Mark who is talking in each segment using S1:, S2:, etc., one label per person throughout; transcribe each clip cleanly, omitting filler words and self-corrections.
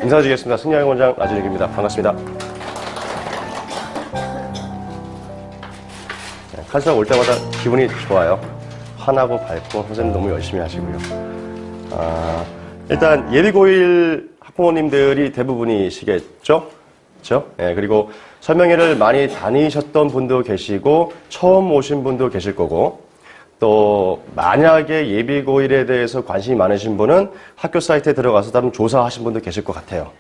S1: 인사드리겠습니다. 승려영 원장 나진욱입니다. 반갑습니다. 카지노 올 때마다 기분이 좋아요. 환하고 밝고 선생님 너무 열심히 하시고요. 일단 예비고1 학부모님들이 대부분이시겠죠? 그렇죠? 예, 그리고 설명회를 많이 다니셨던 분도 계시고 처음 오신 분도 계실 거고 또 만약에 예비고1에 대해서 관심이 많으신 분은 학교 사이트에 들어가서 다른 조사하신 분도 계실 것 같아요.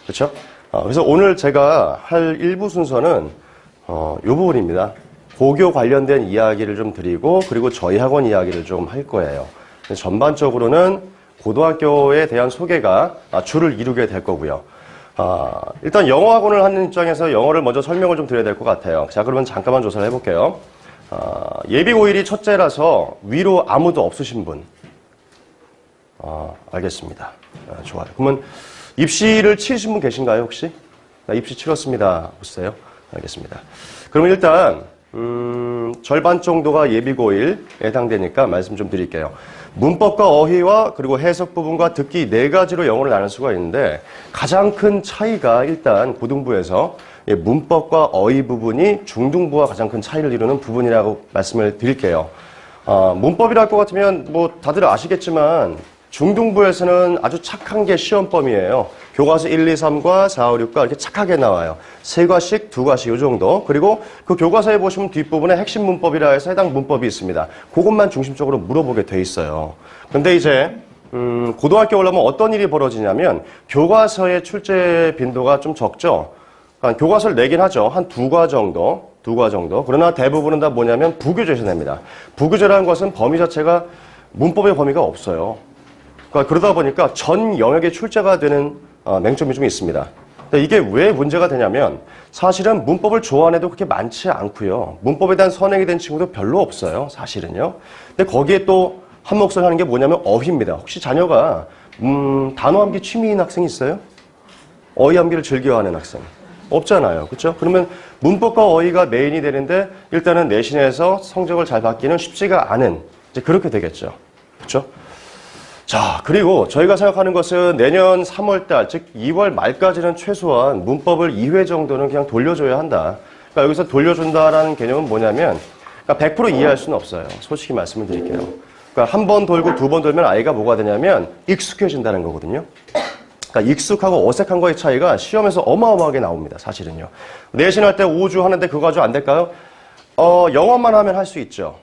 S1: 그렇죠? 그래서 오늘 제가 할 일부 순서는 이 부분입니다. 고교 관련된 이야기를 좀 드리고 그리고 저희 학원 이야기를 좀 할 거예요. 전반적으로는 고등학교에 대한 소개가 주를 이루게 될 거고요. 일단 영어 학원을 하는 입장에서 영어를 먼저 설명을 좀 드려야 될 것 같아요. 자, 그러면 잠깐만 조사를 해볼게요. 예비고1이 첫째라서 위로 아무도 없으신 분. 알겠습니다. 좋아요. 그러면 입시를 치르신 분 계신가요, 혹시? 나 입시 치렀습니다. 보세요. 알겠습니다. 그러면 일단 절반 정도가 예비고1에 해당되니까 말씀 좀 드릴게요. 문법과 어휘와 그리고 해석 부분과 듣기 네 가지로 영어를 나눌 수가 있는데 가장 큰 차이가 일단 고등부에서 문법과 어휘 부분이 중등부와 가장 큰 차이를 이루는 부분이라고 말씀을 드릴게요. 문법이랄 것 같으면 뭐 다들 아시겠지만 중등부에서는 아주 착한 게 시험범위예요. 교과서 1, 2, 3과 4, 5, 6과 이렇게 착하게 나와요. 3과씩, 2과씩 이 정도. 그리고 그 교과서에 보시면 뒷부분에 핵심 문법이라 해서 해당 문법이 있습니다. 그것만 중심적으로 물어보게 돼 있어요. 근데 이제 고등학교 올라오면 어떤 일이 벌어지냐면 교과서의 출제 빈도가 좀 적죠. 그러니까 교과서를 내긴 하죠. 한 2과 정도. 그러나 대부분은 다 뭐냐면 부교재에서 냅니다. 부교재라는 것은 범위 자체가 문법의 범위가 없어요. 그러니까 그러다 보니까 전 영역에 출제가 되는 맹점이 좀 있습니다. 근데 이게 왜 문제가 되냐면 사실은 문법을 좋아하는 애도 그렇게 많지 않고요. 문법에 대한 선행이 된 친구도 별로 없어요. 사실은요. 근데 거기에 또 한 몫을 하는 게 뭐냐면 어휘입니다. 혹시 자녀가 단어 암기 취미인 학생이 있어요? 어휘 암기를 즐겨하는 학생? 없잖아요. 그렇죠? 그러면 문법과 어휘가 메인이 되는데 일단은 내신에서 성적을 잘 받기는 쉽지가 않은 이제 그렇게 되겠죠. 그렇죠? 자, 그리고 저희가 생각하는 것은 내년 3월달, 즉 2월 말까지는 최소한 문법을 2회 정도는 그냥 돌려줘야 한다. 그러니까 여기서 돌려준다라는 개념은 뭐냐면 그러니까 100% 이해할 수는 없어요. 솔직히 말씀을 드릴게요. 그러니까 한 번 돌고 2번 돌면 아이가 뭐가 되냐면 익숙해진다는 거거든요. 그러니까 익숙하고 어색한 거의 차이가 시험에서 어마어마하게 나옵니다. 사실은요. 내신할 때 5주 하는데 그거 가지고 안 될까요? 영어만 하면 할 수 있죠.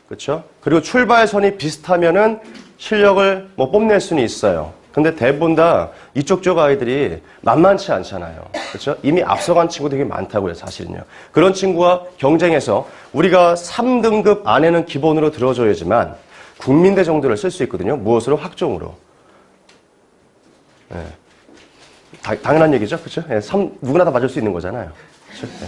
S1: 그렇죠? 그리고 출발선이 비슷하면은 실력을 뭐 뽐낼 수는 있어요. 근데 대부분 다 이쪽 쪽 아이들이 만만치 않잖아요. 그렇죠? 이미 앞서간 친구 되게 많다고요, 사실은요. 그런 친구와 경쟁해서 우리가 3등급 안에는 기본으로 들어줘야지만 국민대 정도를 쓸 수 있거든요. 무엇으로? 학종으로. 네. 당연한 얘기죠. 그렇죠? 네, 누구나 다 맞을 수 있는 거잖아요. 그렇죠? 네.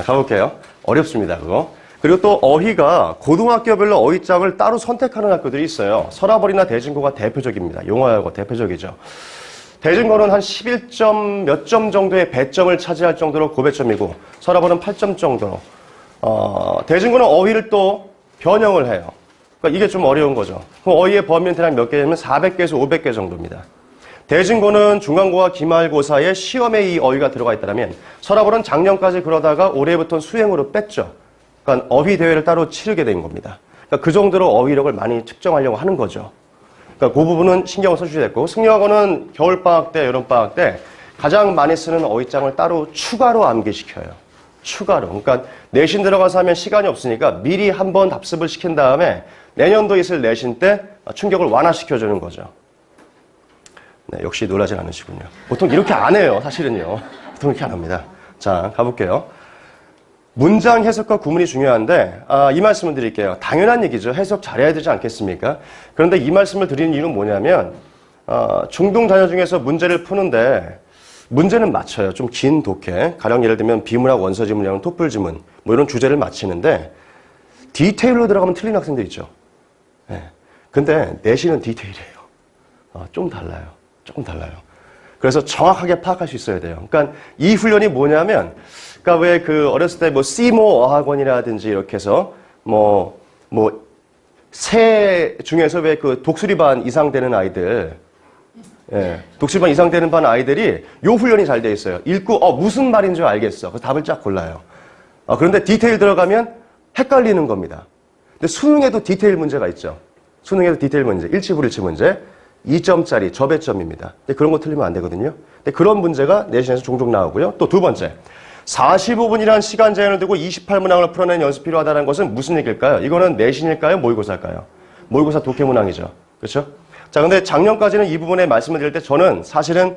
S1: 가볼게요. 어렵습니다, 그거. 그리고 또 어휘가 고등학교별로 어휘장을 따로 선택하는 학교들이 있어요. 서라벌이나 대진고가 대표적입니다. 용화여고 대표적이죠. 대진고는 한 11점 몇 점 정도의 배점을 차지할 정도로 고배점이고 서라벌은 8점 정도로. 대진고는 어휘를 또 변형을 해요. 그러니까 이게 좀 어려운 거죠. 그럼 어휘의 범위는 대략 몇 개냐면 400개에서 500개 정도입니다. 대진고는 중간고와 기말고사에 시험에 이 어휘가 들어가 있다면 서라벌은 작년까지 그러다가 올해부터는 수행으로 뺐죠. 그러니까 어휘 대회를 따로 치르게 된 겁니다. 그러니까 그 정도로 어휘력을 많이 측정하려고 하는 거죠. 그러니까 그 부분은 신경을 써주셔야 됐고 승려학원은 겨울방학 때, 여름방학 때 가장 많이 쓰는 어휘장을 따로 추가로 암기시켜요. 추가로. 그러니까 내신 들어가서 하면 시간이 없으니까 미리 한번 답습을 시킨 다음에 내년도 있을 내신 때 충격을 완화시켜주는 거죠. 네, 역시 놀라진 않으시군요. 보통 이렇게 안 해요, 사실은요. 보통 이렇게 안 합니다. 자, 가볼게요. 문장 해석과 구문이 중요한데 이 말씀을 드릴게요. 당연한 얘기죠. 해석 잘해야 되지 않겠습니까? 그런데 이 말씀을 드리는 이유는 뭐냐면 중등 자녀 중에서 문제를 푸는데 문제는 맞춰요. 좀 긴 독해. 가령 예를 들면 비문학 원서지문이랑 토플지문 뭐 이런 주제를 맞히는데 디테일로 들어가면 틀린 학생들 있죠. 네. 근데 내신은 디테일이에요. 좀 달라요. 조금 달라요. 그래서 정확하게 파악할 수 있어야 돼요. 그러니까 이 훈련이 뭐냐면 그러니까 왜 그 어렸을 때 뭐 시모 어학원이라든지 이렇게 해서 새 중에서 왜 그 독수리반 이상 되는 아이들 예, 독실반 이상 되는 반 아이들이 요 훈련이 잘 돼 있어요. 읽고 무슨 말인 줄 알겠어. 그래서 답을 쫙 골라요. 그런데 디테일 들어가면 헷갈리는 겁니다. 근데 수능에도 디테일 문제가 있죠. 수능에도 디테일 문제, 일치불일치 문제, 2점짜리 저배점입니다. 근데 그런 거 틀리면 안 되거든요. 근데 그런 문제가 내신에서 종종 나오고요. 또 두 번째, 45분이라는 시간 제한을 두고 28문항을 풀어내는 연습이 필요하다는 것은 무슨 얘기일까요? 이거는 내신일까요? 모의고사일까요? 모의고사 독해문항이죠. 그렇죠? 자, 근데 작년까지는 이 부분에 말씀을 드릴 때 저는 사실은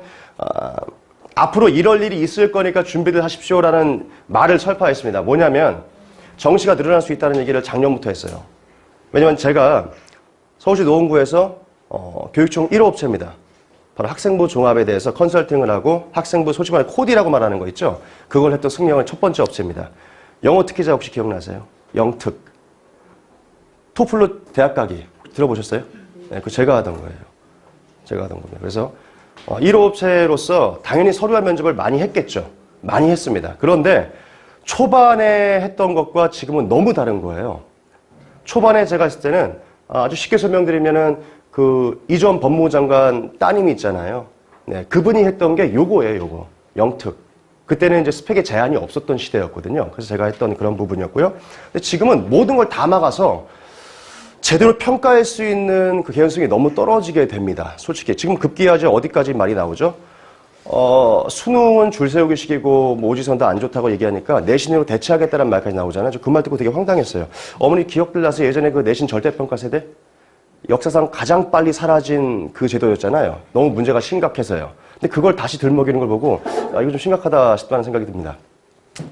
S1: 앞으로 이럴 일이 있을 거니까 준비를 하십시오라는 말을 설파했습니다. 뭐냐면 정시가 늘어날 수 있다는 얘기를 작년부터 했어요. 왜냐면 제가 서울시 노원구에서 교육청 1호 업체입니다. 바로 학생부 종합에 대해서 컨설팅을 하고 학생부 솔직히 말해 코디라고 말하는 거 있죠. 그걸 했던 승려의 첫 번째 업체입니다. 영어 특기자 혹시 기억나세요? 영특. 토플로 대학 가기 들어보셨어요? 네, 그거 제가 하던 거예요. 제가 하던 겁니다. 그래서 1호 업체로서 당연히 서류와 면접을 많이 했겠죠. 많이 했습니다. 그런데 초반에 했던 것과 지금은 너무 다른 거예요. 초반에 제가 했을 때는 아주 쉽게 설명드리면은 그 이전 법무부 장관 따님이 있잖아요. 네, 그분이 했던 게 요거예요, 요거. 영특. 그때는 이제 스펙에 제한이 없었던 시대였거든요. 그래서 제가 했던 그런 부분이었고요. 근데 지금은 모든 걸 다 막아서 제대로 평가할 수 있는 그 개연성이 너무 떨어지게 됩니다. 솔직히. 지금 급기야죠. 어디까지 말이 나오죠? 수능은 줄 세우기 식이고 뭐 오지선다 안 좋다고 얘기하니까 내신으로 대체하겠다는 말까지 나오잖아요. 저 그 말 듣고 되게 황당했어요. 어머니 기억들 나서 예전에 그 내신 절대평가 세대? 역사상 가장 빨리 사라진 그 제도였잖아요. 너무 문제가 심각해서요. 근데 그걸 다시 들먹이는 걸 보고 이거 좀 심각하다 싶다는 생각이 듭니다.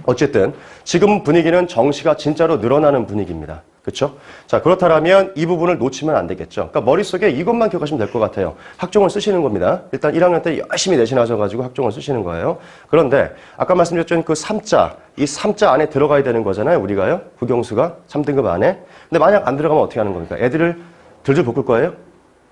S1: 어쨌든 지금 분위기는 정시가 진짜로 늘어나는 분위기입니다. 그렇죠? 자, 그렇다면 이 부분을 놓치면 안 되겠죠. 그러니까 머릿속에 이것만 기억하시면 될 것 같아요. 학종을 쓰시는 겁니다. 일단 1학년 때 열심히 내신하셔가지고 학종을 쓰시는 거예요. 그런데 아까 말씀드렸던 그 3자, 이 3자 안에 들어가야 되는 거잖아요. 우리가요. 국영수가 3등급 안에. 근데 만약 안 들어가면 어떻게 하는 겁니까? 애들을 들들 볶을 거예요?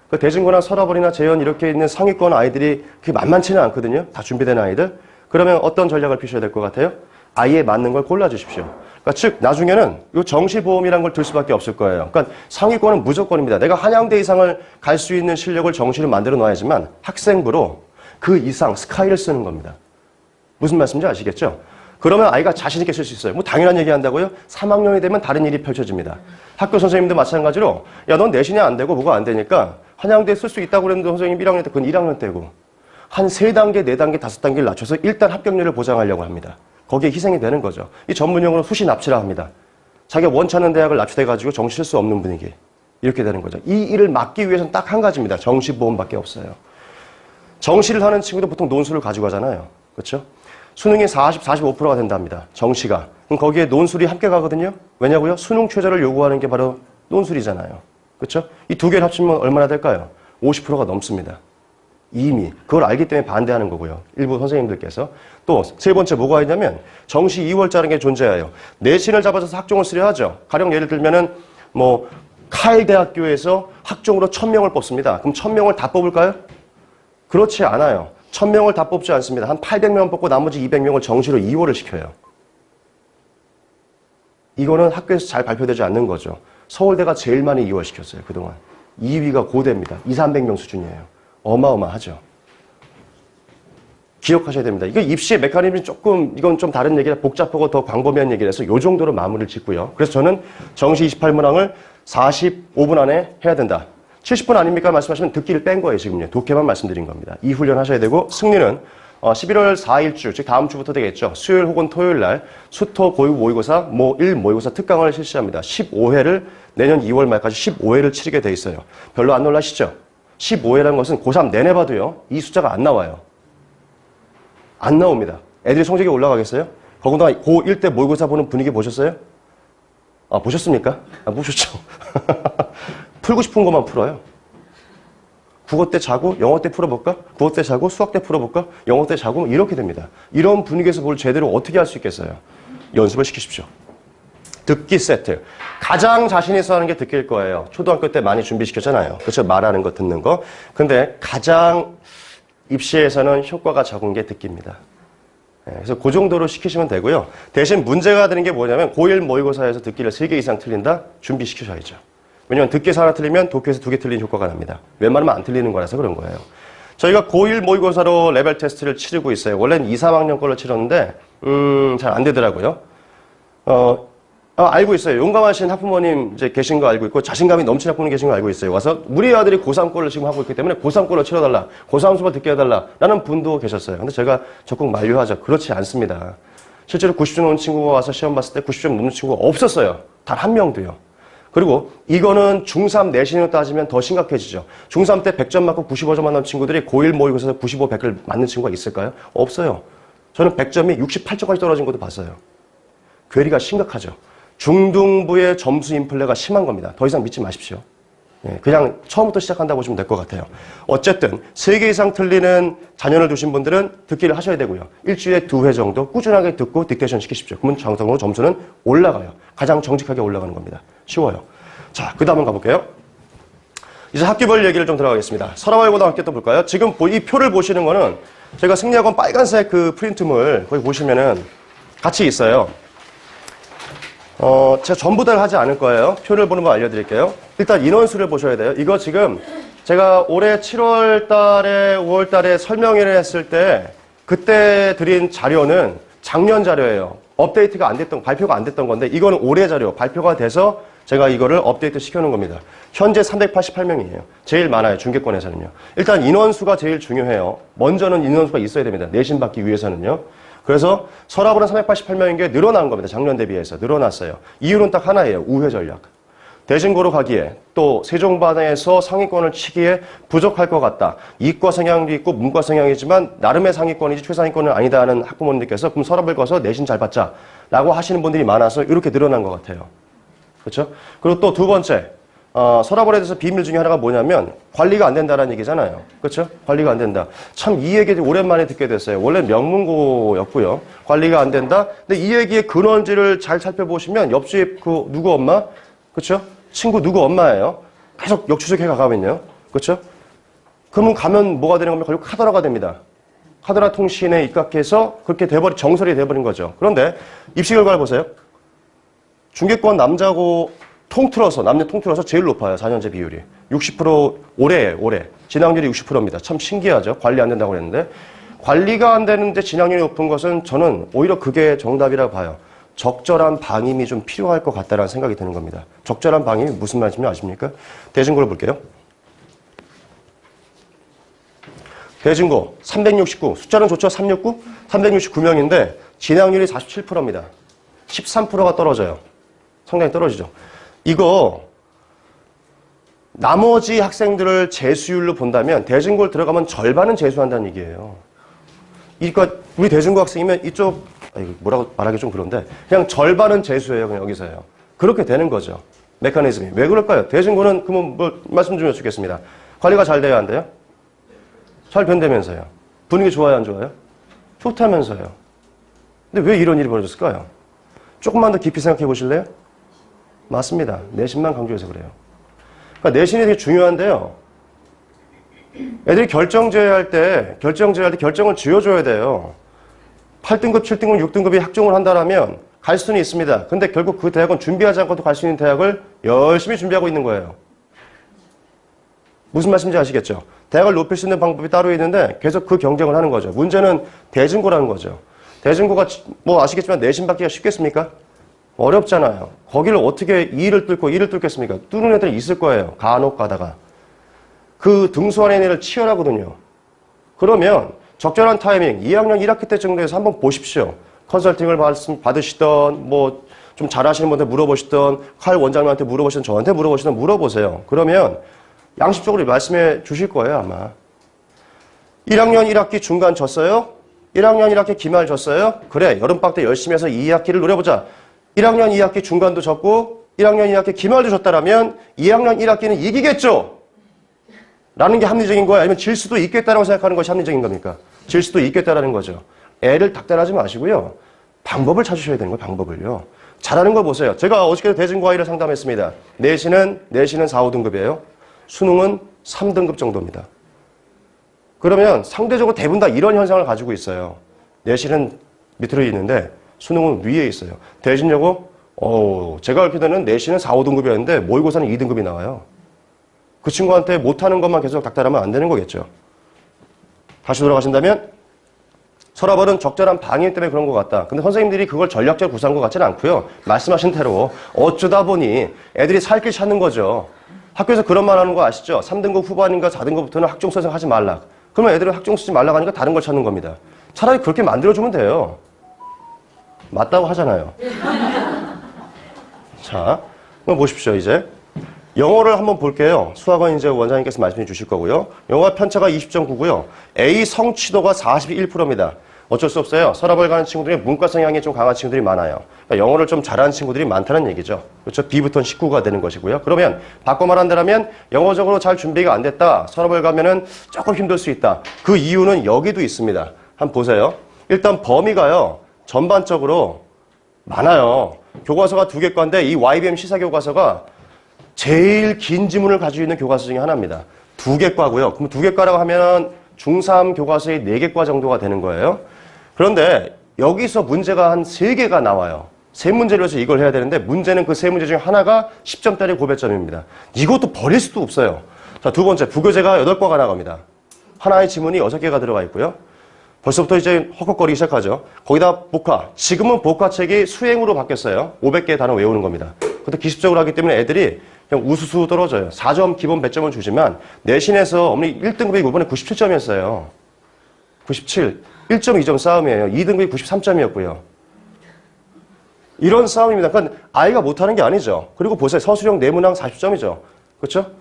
S1: 그 대진고나 서라벌이나 재연 이렇게 있는 상위권 아이들이 그게 만만치는 않거든요. 다 준비된 아이들. 그러면 어떤 전략을 피셔야 될 것 같아요? 아이에 맞는 걸 골라주십시오. 그러니까 즉 나중에는 이 정시보험이라는 걸 들 수밖에 없을 거예요. 그러니까 상위권은 무조건입니다. 내가 한양대 이상을 갈 수 있는 실력을 정시를 만들어 놔야지만 학생부로 그 이상 스카이를 쓰는 겁니다. 무슨 말씀인지 아시겠죠? 그러면 아이가 자신 있게 쓸 수 있어요. 뭐 당연한 얘기 한다고요? 3학년이 되면 다른 일이 펼쳐집니다. 학교 선생님도 마찬가지로 야, 넌 내신이 안 되고 뭐가 안 되니까 한양대에 쓸 수 있다고 그랬는데 선생님 1학년 때 그건 1학년 때고 한 3단계, 4단계, 5단계를 낮춰서 일단 합격률을 보장하려고 합니다. 거기에 희생이 되는 거죠. 이 전문용어로 수시 납치라 합니다. 자기가 원치 않는 대학을 납치돼가지고 정시 칠 수 없는 분위기. 이렇게 되는 거죠. 이 일을 막기 위해서는 딱 한 가지입니다. 정시보험밖에 없어요. 정시를 하는 친구도 보통 논술을 가지고 가잖아요. 그렇죠? 수능이 45%가 된답니다. 정시가. 그럼 거기에 논술이 함께 가거든요. 왜냐고요? 수능 최저를 요구하는 게 바로 논술이잖아요. 그렇죠? 이 두 개를 합치면 얼마나 될까요? 50%가 넘습니다. 이미 그걸 알기 때문에 반대하는 거고요. 일부 선생님들께서. 또 세 번째 뭐가 있냐면 정시 2월자라는 게 존재해요. 내신을 잡아서 학종을 쓰려 하죠. 가령 예를 들면은 뭐 카일 대학교에서 학종으로 1000명을 뽑습니다. 그럼 1000명을 다 뽑을까요? 그렇지 않아요. 1000명을 다 뽑지 않습니다. 한 800명 뽑고 나머지 200명을 정시로 2월을 시켜요. 이거는 학교에서 잘 발표되지 않는 거죠. 서울대가 제일 많이 2월 시켰어요. 그동안. 2위가 고대입니다. 200~300명 수준이에요. 어마어마하죠. 기억하셔야 됩니다. 이거 입시의 메커니즘이 조금 이건 좀 다른 얘기라 복잡하고 더 광범위한 얘기라서 이 정도로 마무리를 짓고요. 그래서 저는 정시 28문항을 45분 안에 해야 된다. 70분 아닙니까? 말씀하시면 듣기를 뺀 거예요. 지금요. 독해만 말씀드린 겁니다. 이 훈련 하셔야 되고 승리는 11월 4일주, 즉 다음 주부터 되겠죠. 수요일 혹은 토요일 날 수토 고유 모의고사 모1 모의고사 특강을 실시합니다. 15회를 내년 2월 말까지 15회를 치르게 돼 있어요. 별로 안 놀라시죠? 15회라는 것은 고3 내내 봐도요. 이 숫자가 안 나와요. 안 나옵니다. 애들이 성적이 올라가겠어요? 더군다나 고1 때 모의고사 보는 분위기 보셨어요? 보셨습니까? 보셨죠? 풀고 싶은 것만 풀어요. 국어 때 자고 영어 때 풀어볼까? 국어 때 자고 수학 때 풀어볼까? 영어 때 자고 이렇게 됩니다. 이런 분위기에서 뭘 제대로 어떻게 할 수 있겠어요? 연습을 시키십시오. 듣기 세트. 가장 자신 있어 하는 게 듣기일 거예요. 초등학교 때 많이 준비시켰잖아요. 그렇죠? 말하는 거, 듣는 거. 근데 가장 입시에서는 효과가 적은 게 듣기입니다. 그래서 그 정도로 시키시면 되고요. 대신 문제가 되는 게 뭐냐면 고1 모의고사에서 듣기를 3개 이상 틀린다? 준비시키셔야죠. 왜냐면 듣기에서 하나 틀리면 독해에서 2개 틀린 효과가 납니다. 웬만하면 안 틀리는 거라서 그런 거예요. 저희가 고1 모의고사로 레벨 테스트를 치르고 있어요. 원래는 2, 3학년 걸로 치렀는데 잘 안 되더라고요. 알고 있어요. 용감하신 학부모님 이제 계신 거 알고 있고 자신감이 넘치는 학부모님 계신 거 알고 있어요. 와서 우리 아들이 고3 걸로 지금 하고 있기 때문에 고3 걸로 치러달라. 고3 수업 듣게 해달라. 라는 분도 계셨어요. 근데 제가 적극 만류하죠. 그렇지 않습니다. 실제로 90점 넘는 친구가 와서 시험 봤을 때 90점 넘는 친구가 없었어요. 단 한 명도요. 그리고 이거는 중3 내신으로 따지면 더 심각해지죠. 중3 때 100점 맞고 95점 맞는 친구들이 고1 모의고사에서 95, 100을 맞는 친구가 있을까요? 없어요. 저는 100점이 68점까지 떨어진 것도 봤어요. 괴리가 심각하죠. 중등부의 점수 인플레가 심한 겁니다. 더 이상 믿지 마십시오. 그냥 처음부터 시작한다고 보시면 될 것 같아요. 어쨌든 3개 이상 틀리는 자녀를 두신 분들은 듣기를 하셔야 되고요. 일주일에 2회 정도 꾸준하게 듣고 딕테이션 시키십시오. 그러면 정상적으로 점수는 올라가요. 가장 정직하게 올라가는 겁니다. 쉬워요. 자, 그 다음 가볼게요. 이제 학교별 얘기를 좀 들어가겠습니다. 서라발고등학교 또 볼까요? 지금 이 표를 보시는 거는 제가 승리학원 빨간색 그 프린트물 거기 보시면은 같이 있어요. 제가 전부 다 하지 않을 거예요. 표를 보는 거 알려드릴게요. 일단 인원수를 보셔야 돼요. 이거 지금 제가 올해 7월 달에 5월 달에 설명회를 했을 때 그때 드린 자료는 작년 자료예요. 업데이트가 안 됐던, 발표가 안 됐던 건데 이거는 올해 자료, 발표가 돼서 제가 이거를 업데이트 시켜놓은 겁니다. 현재 388명이에요. 제일 많아요. 중계권에서는요. 일단 인원수가 제일 중요해요. 먼저는 인원수가 있어야 됩니다. 내신 받기 위해서는요. 그래서 서랍은 388명인 게 늘어난 겁니다. 작년 대비해서 늘어났어요. 이유는 딱 하나예요. 우회 전략. 대진고로 가기에 또 세종반에서 상위권을 치기에 부족할 것 같다. 이과 성향도 있고 문과 성향이지만 나름의 상위권이지 최상위권은 아니다 하는 학부모님들께서 그럼 서랍을 거서 내신 잘 받자 라고 하시는 분들이 많아서 이렇게 늘어난 것 같아요. 그렇죠? 그리고 또 두 번째 서랍원에 대해서 비밀 중에 하나가 뭐냐면 관리가 안 된다라는 얘기잖아요. 그렇죠? 관리가 안 된다. 참 이 얘기 오랜만에 듣게 됐어요. 원래 명문고였고요. 관리가 안 된다. 근데 이 얘기의 근원지를 잘 살펴보시면 옆집 그 누구 엄마? 그렇죠? 친구 누구 엄마예요. 계속 역추적해 가가면요. 그렇죠? 그러면 가면 뭐가 되는 겁니까? 결국 카더라가 됩니다. 카더라 통신에 입각해서 그렇게 정설이 돼버린 거죠. 그런데 입시 결과를 보세요. 중계권 남자고 남녀 통틀어서 제일 높아요. 4년제 비율이. 60% 올해. 진학률이 60%입니다. 참 신기하죠. 관리 안 된다고 그랬는데. 관리가 안 되는데 진학률이 높은 것은 저는 오히려 그게 정답이라고 봐요. 적절한 방임이 좀 필요할 것 같다는 생각이 드는 겁니다. 적절한 방임이 무슨 말인지 아십니까? 대진고를 볼게요. 대진고 369. 숫자는 좋죠? 369? 369명인데 진학률이 47%입니다. 13%가 떨어져요. 상당히 떨어지죠. 이거 나머지 학생들을 재수율로 본다면 대진고를 들어가면 절반은 재수한다는 얘기예요. 그러니까 우리 대진고 학생이면 이쪽 뭐라고 말하기 좀 그런데 그냥 절반은 재수예요. 그냥 여기서요. 그렇게 되는 거죠. 메커니즘이. 왜 그럴까요? 대진고는 그러면 뭐 말씀 좀 여쭙겠습니다. 관리가 잘 돼야 안 돼요? 잘 된다면서요. 분위기 좋아요, 안 좋아요? 좋다면서요. 근데 왜 이런 일이 벌어졌을까요? 조금만 더 깊이 생각해 보실래요? 맞습니다. 내신만 강조해서 그래요. 그러니까 내신이 되게 중요한데요. 애들이 결정지어야 할 때 결정을 지어줘야 돼요. 8등급, 7등급, 6등급이 학종을 한다면 갈 수는 있습니다. 근데 결국 그 대학은 준비하지 않고도 갈 수 있는 대학을 열심히 준비하고 있는 거예요. 무슨 말씀인지 아시겠죠? 대학을 높일 수 있는 방법이 따로 있는데 계속 그 경쟁을 하는 거죠. 문제는 대진고라는 거죠. 대진고가 뭐 아시겠지만 내신 받기가 쉽겠습니까? 어렵잖아요. 거기를 어떻게 이를 뚫겠습니까? 뚫는 애들이 있을 거예요. 간혹 가다가. 그 등수 안에 있는 애를 치열하거든요. 그러면 적절한 타이밍, 2학년 1학기 때 정도에서 한번 보십시오. 컨설팅을 받으시던, 뭐 좀 잘하시는 분한테 물어보시던, 칼 원장님한테 물어보시던, 저한테 물어보시던 물어보세요. 그러면 양심적으로 말씀해 주실 거예요, 아마. 1학년 1학기 중간 졌어요? 1학년 1학기 기말 졌어요? 그래, 여름방학 때 열심히 해서 2학기를 노려보자. 1학년 2학기 중간도 졌고 1학년 2학기 기말도 졌다라면 2학년 1학기는 이기겠죠? 라는 게 합리적인 거예요? 아니면 질 수도 있겠다라고 생각하는 것이 합리적인 겁니까? 질 수도 있겠다라는 거죠. 애를 닥달하지 마시고요. 방법을 찾으셔야 되는 거예요. 방법을요. 잘하는 거 보세요. 제가 어저께도 대진고 아이를 상담했습니다. 내신은 4, 5등급이에요. 수능은 3등급 정도입니다. 그러면 상대적으로 대부분 다 이런 현상을 가지고 있어요. 내신은 밑으로 있는데 수능은 위에 있어요. 대신여고, 제가 알게 되는 내신은 4, 5등급이었는데 모의고사는 2등급이 나와요. 그 친구한테 못하는 것만 계속 닥달하면 안 되는 거겠죠. 다시 돌아가신다면 서라벌은 적절한 방임 때문에 그런 것 같다. 근데 선생님들이 그걸 전략적으로 구사한 것 같지는 않고요. 말씀하신 대로 어쩌다 보니 애들이 살 길 찾는 거죠. 학교에서 그런 말 하는 거 아시죠? 3등급 후반인가 4등급부터는 학종 선생하지 말라. 그러면 애들은 학종 쓰지 말라고 하니까 다른 걸 찾는 겁니다. 차라리 그렇게 만들어주면 돼요. 맞다고 하잖아요. 자, 그럼 보십시오, 이제. 영어를 한번 볼게요. 수학은 이제 원장님께서 말씀해 주실 거고요. 영어 편차가 20.9고요. A 성취도가 41%입니다. 어쩔 수 없어요. 서랍을 가는 친구들이 문과 성향이 좀 강한 친구들이 많아요. 그러니까 영어를 좀 잘하는 친구들이 많다는 얘기죠. 그렇죠? B부터는 19가 되는 것이고요. 그러면 바꿔 말한다면 영어적으로 잘 준비가 안 됐다. 서랍을 가면은 조금 힘들 수 있다. 그 이유는 여기도 있습니다. 한번 보세요. 일단 범위가요. 전반적으로 많아요. 교과서가 2개과인데 이 YBM 시사교과서가 제일 긴 지문을 가지고 있는 교과서 중에 하나입니다. 2개과고요. 그럼 2개과라고 하면 중3 교과서의 4개과 정도가 되는 거예요. 그런데 여기서 문제가 한 3개가 나와요. 3문제로 해서 이걸 해야 되는데 문제는 그 3문제 중에 하나가 10점짜리 고배점입니다. 이것도 버릴 수도 없어요. 자, 두 번째, 부교재가 8과가 나갑니다. 하나의 지문이 6개가 들어가 있고요. 벌써부터 이제 헉헉거리기 시작하죠. 거기다 복화. 지금은 복화책이 수행으로 바뀌었어요. 500개의 단어 외우는 겁니다. 근데 기습적으로 하기 때문에 애들이 그냥 우수수 떨어져요. 4점 기본 배점을 주지만 내신에서 어머니 1등급이 이번에 97점이었어요. 97. 1.2점 싸움이에요. 2등급이 93점이었고요. 이런 싸움입니다. 그러니까 아이가 못하는 게 아니죠. 그리고 보세요. 서술형 내문항 40점이죠. 그렇죠?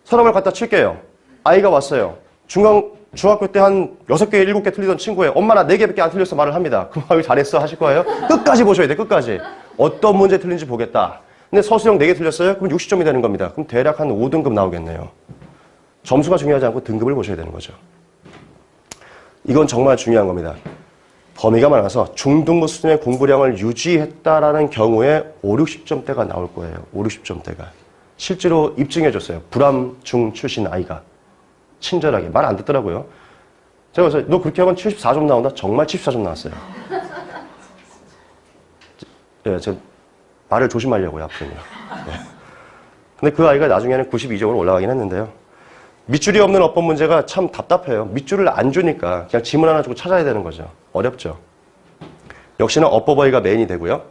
S1: 서랍을 갖다 칠게요. 아이가 왔어요. 중학교 때 한 6개, 7개 틀리던 친구예요. 엄마 나 4개밖에 안 틀렸어 말을 합니다. 그럼 아유 잘했어 하실 거예요? 끝까지 보셔야 돼. 끝까지. 어떤 문제 틀린지 보겠다. 근데 서술형 4개 틀렸어요? 그럼 60점이 되는 겁니다. 그럼 대략 한 5등급 나오겠네요. 점수가 중요하지 않고 등급을 보셔야 되는 거죠. 이건 정말 중요한 겁니다. 범위가 많아서 중등부 수준의 공부량을 유지했다라는 경우에 5, 60점대가 나올 거예요. 5, 60점대가. 실제로 입증해줬어요. 불암중 출신 아이가. 친절하게. 말 안 듣더라고요. 제가 그래서 너 그렇게 하면 74점 나온다? 정말 74점 나왔어요. 예, 제가 말을 조심하려고요, 앞으로는요. 네. 근데 그 아이가 나중에는 92점으로 올라가긴 했는데요. 밑줄이 없는 어법 문제가 참 답답해요. 밑줄을 안 주니까 그냥 지문 하나 주고 찾아야 되는 거죠. 어렵죠. 역시나 어법어휘가 메인이 되고요.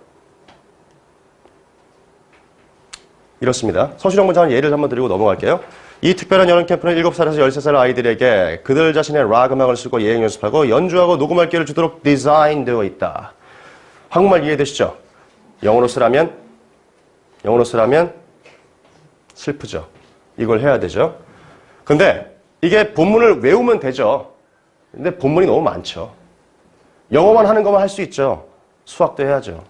S1: 이렇습니다. 서술형 문제 예를 한번 드리고 넘어갈게요. 이 특별한 여름 캠프는 7살에서 13살 아이들에게 그들 자신의 락 음악을 쓰고 예행 연습하고 연주하고 녹음할 기회를 주도록 디자인되어 있다. 한국말 이해되시죠? 영어로 쓰라면 슬프죠. 이걸 해야 되죠. 근데 이게 본문을 외우면 되죠. 근데 본문이 너무 많죠. 영어만 하는 것만 할 수 있죠. 수학도 해야죠.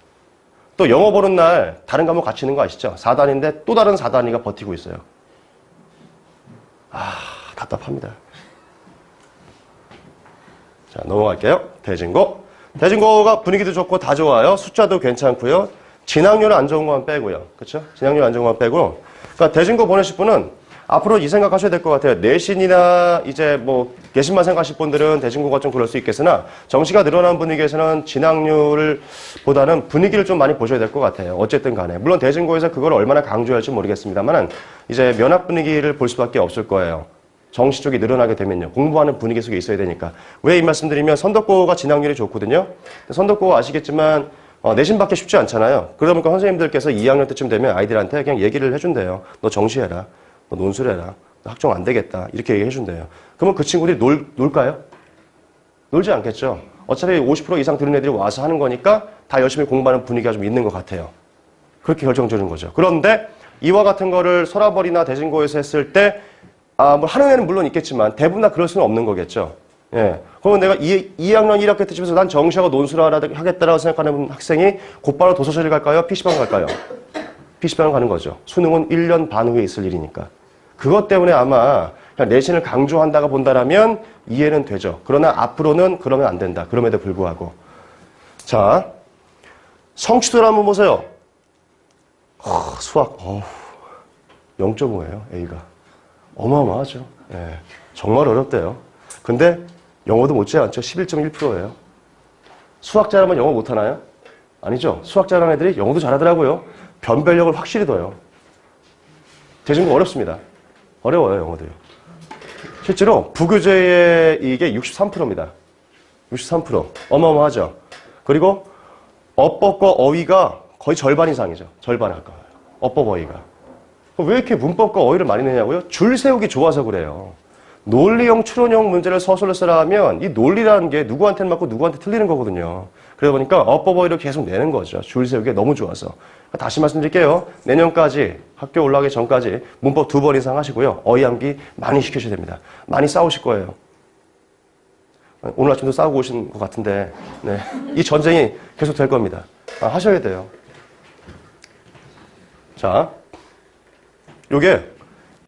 S1: 또 영어 보는 날 다른 과목 같이 있는 거 아시죠? 4단인데 또 다른 4단위가 버티고 있어요. 답답합니다. 자, 넘어갈게요. 대진고. 대진고가 분위기도 좋고 다 좋아요. 숫자도 괜찮고요. 진학률은 안 좋은 것만 빼고요. 그렇죠? 진학률 안 좋은 것만 빼고. 그러니까 대진고 보내실 분은 앞으로 이 생각하셔야 될 것 같아요. 내신이나 이제 뭐 내신만 생각하실 분들은 대진고가 좀 그럴 수 있겠으나 정시가 늘어난 분위기에서는 진학률을 보다는 분위기를 좀 많이 보셔야 될 것 같아요. 어쨌든 간에. 물론 대진고에서 그걸 얼마나 강조할지 모르겠습니다만은 이제 면학 분위기를 볼 수밖에 없을 거예요. 정시 쪽이 늘어나게 되면요. 공부하는 분위기 속에 있어야 되니까. 왜 이 말씀드리면 선덕고가 진학률이 좋거든요. 선덕고 아시겠지만 내신 받기 쉽지 않잖아요. 그러다 보니까 선생님들께서 2학년 때쯤 되면 아이들한테 그냥 얘기를 해준대요. 너 정시해라. 너 논술해라. 너 학종 안 되겠다. 이렇게 얘기해준대요. 그러면 그 친구들이 놀까요? 놀지 않겠죠. 어차피 50% 이상 들은 애들이 와서 하는 거니까 다 열심히 공부하는 분위기가 좀 있는 것 같아요. 그렇게 결정적인 거죠. 그런데 이와 같은 거를 서라벌이나 대진고에서 했을 때 뭐 하는 애는 물론 있겠지만 대부분 다 그럴 수는 없는 거겠죠. 예. 그러면 내가 2학년 1학기 때쯤에서 난 정시하고 논술을 하겠다라고 생각하는 학생이 곧바로 도서실을 갈까요? PC방 갈까요? PC방을 가는 거죠. 수능은 1년 반 후에 있을 일이니까. 그것 때문에 아마 그냥 내신을 강조한다고 본다라면 이해는 되죠. 그러나 앞으로는 그러면 안 된다. 그럼에도 불구하고. 자, 성취도를 한번 보세요. 수학 0.5예요. A가. 어마어마하죠. 예, 정말 어렵대요. 근데 영어도 못지않죠. 11.1%예요. 수학 잘하면 영어 못하나요? 아니죠. 수학 잘하는 애들이 영어도 잘하더라고요. 변별력을 확실히 둬요. 대중국 어렵습니다. 어려워요, 영어도요. 실제로 부교재의 이게 63%입니다. 63%. 어마어마하죠. 그리고 어법과 어휘가 거의 절반 이상이죠. 절반 가까워요. 어법 어휘가. 왜 이렇게 문법과 어휘를 많이 내냐고요? 줄 세우기 좋아서 그래요. 논리형, 추론형 문제를 서술로 쓰라 하면 이 논리라는 게 누구한테는 맞고 누구한테 틀리는 거거든요. 그러다 보니까 어법 어휘를 계속 내는 거죠. 줄 세우기가 너무 좋아서. 다시 말씀드릴게요. 내년까지 학교 올라가기 전까지 문법 2번 이상 하시고요. 어휘 암기 많이 시키셔야 됩니다. 많이 싸우실 거예요. 오늘 아침도 싸우고 오신 것 같은데 네. 이 전쟁이 계속 될 겁니다. 하셔야 돼요. 자, 요게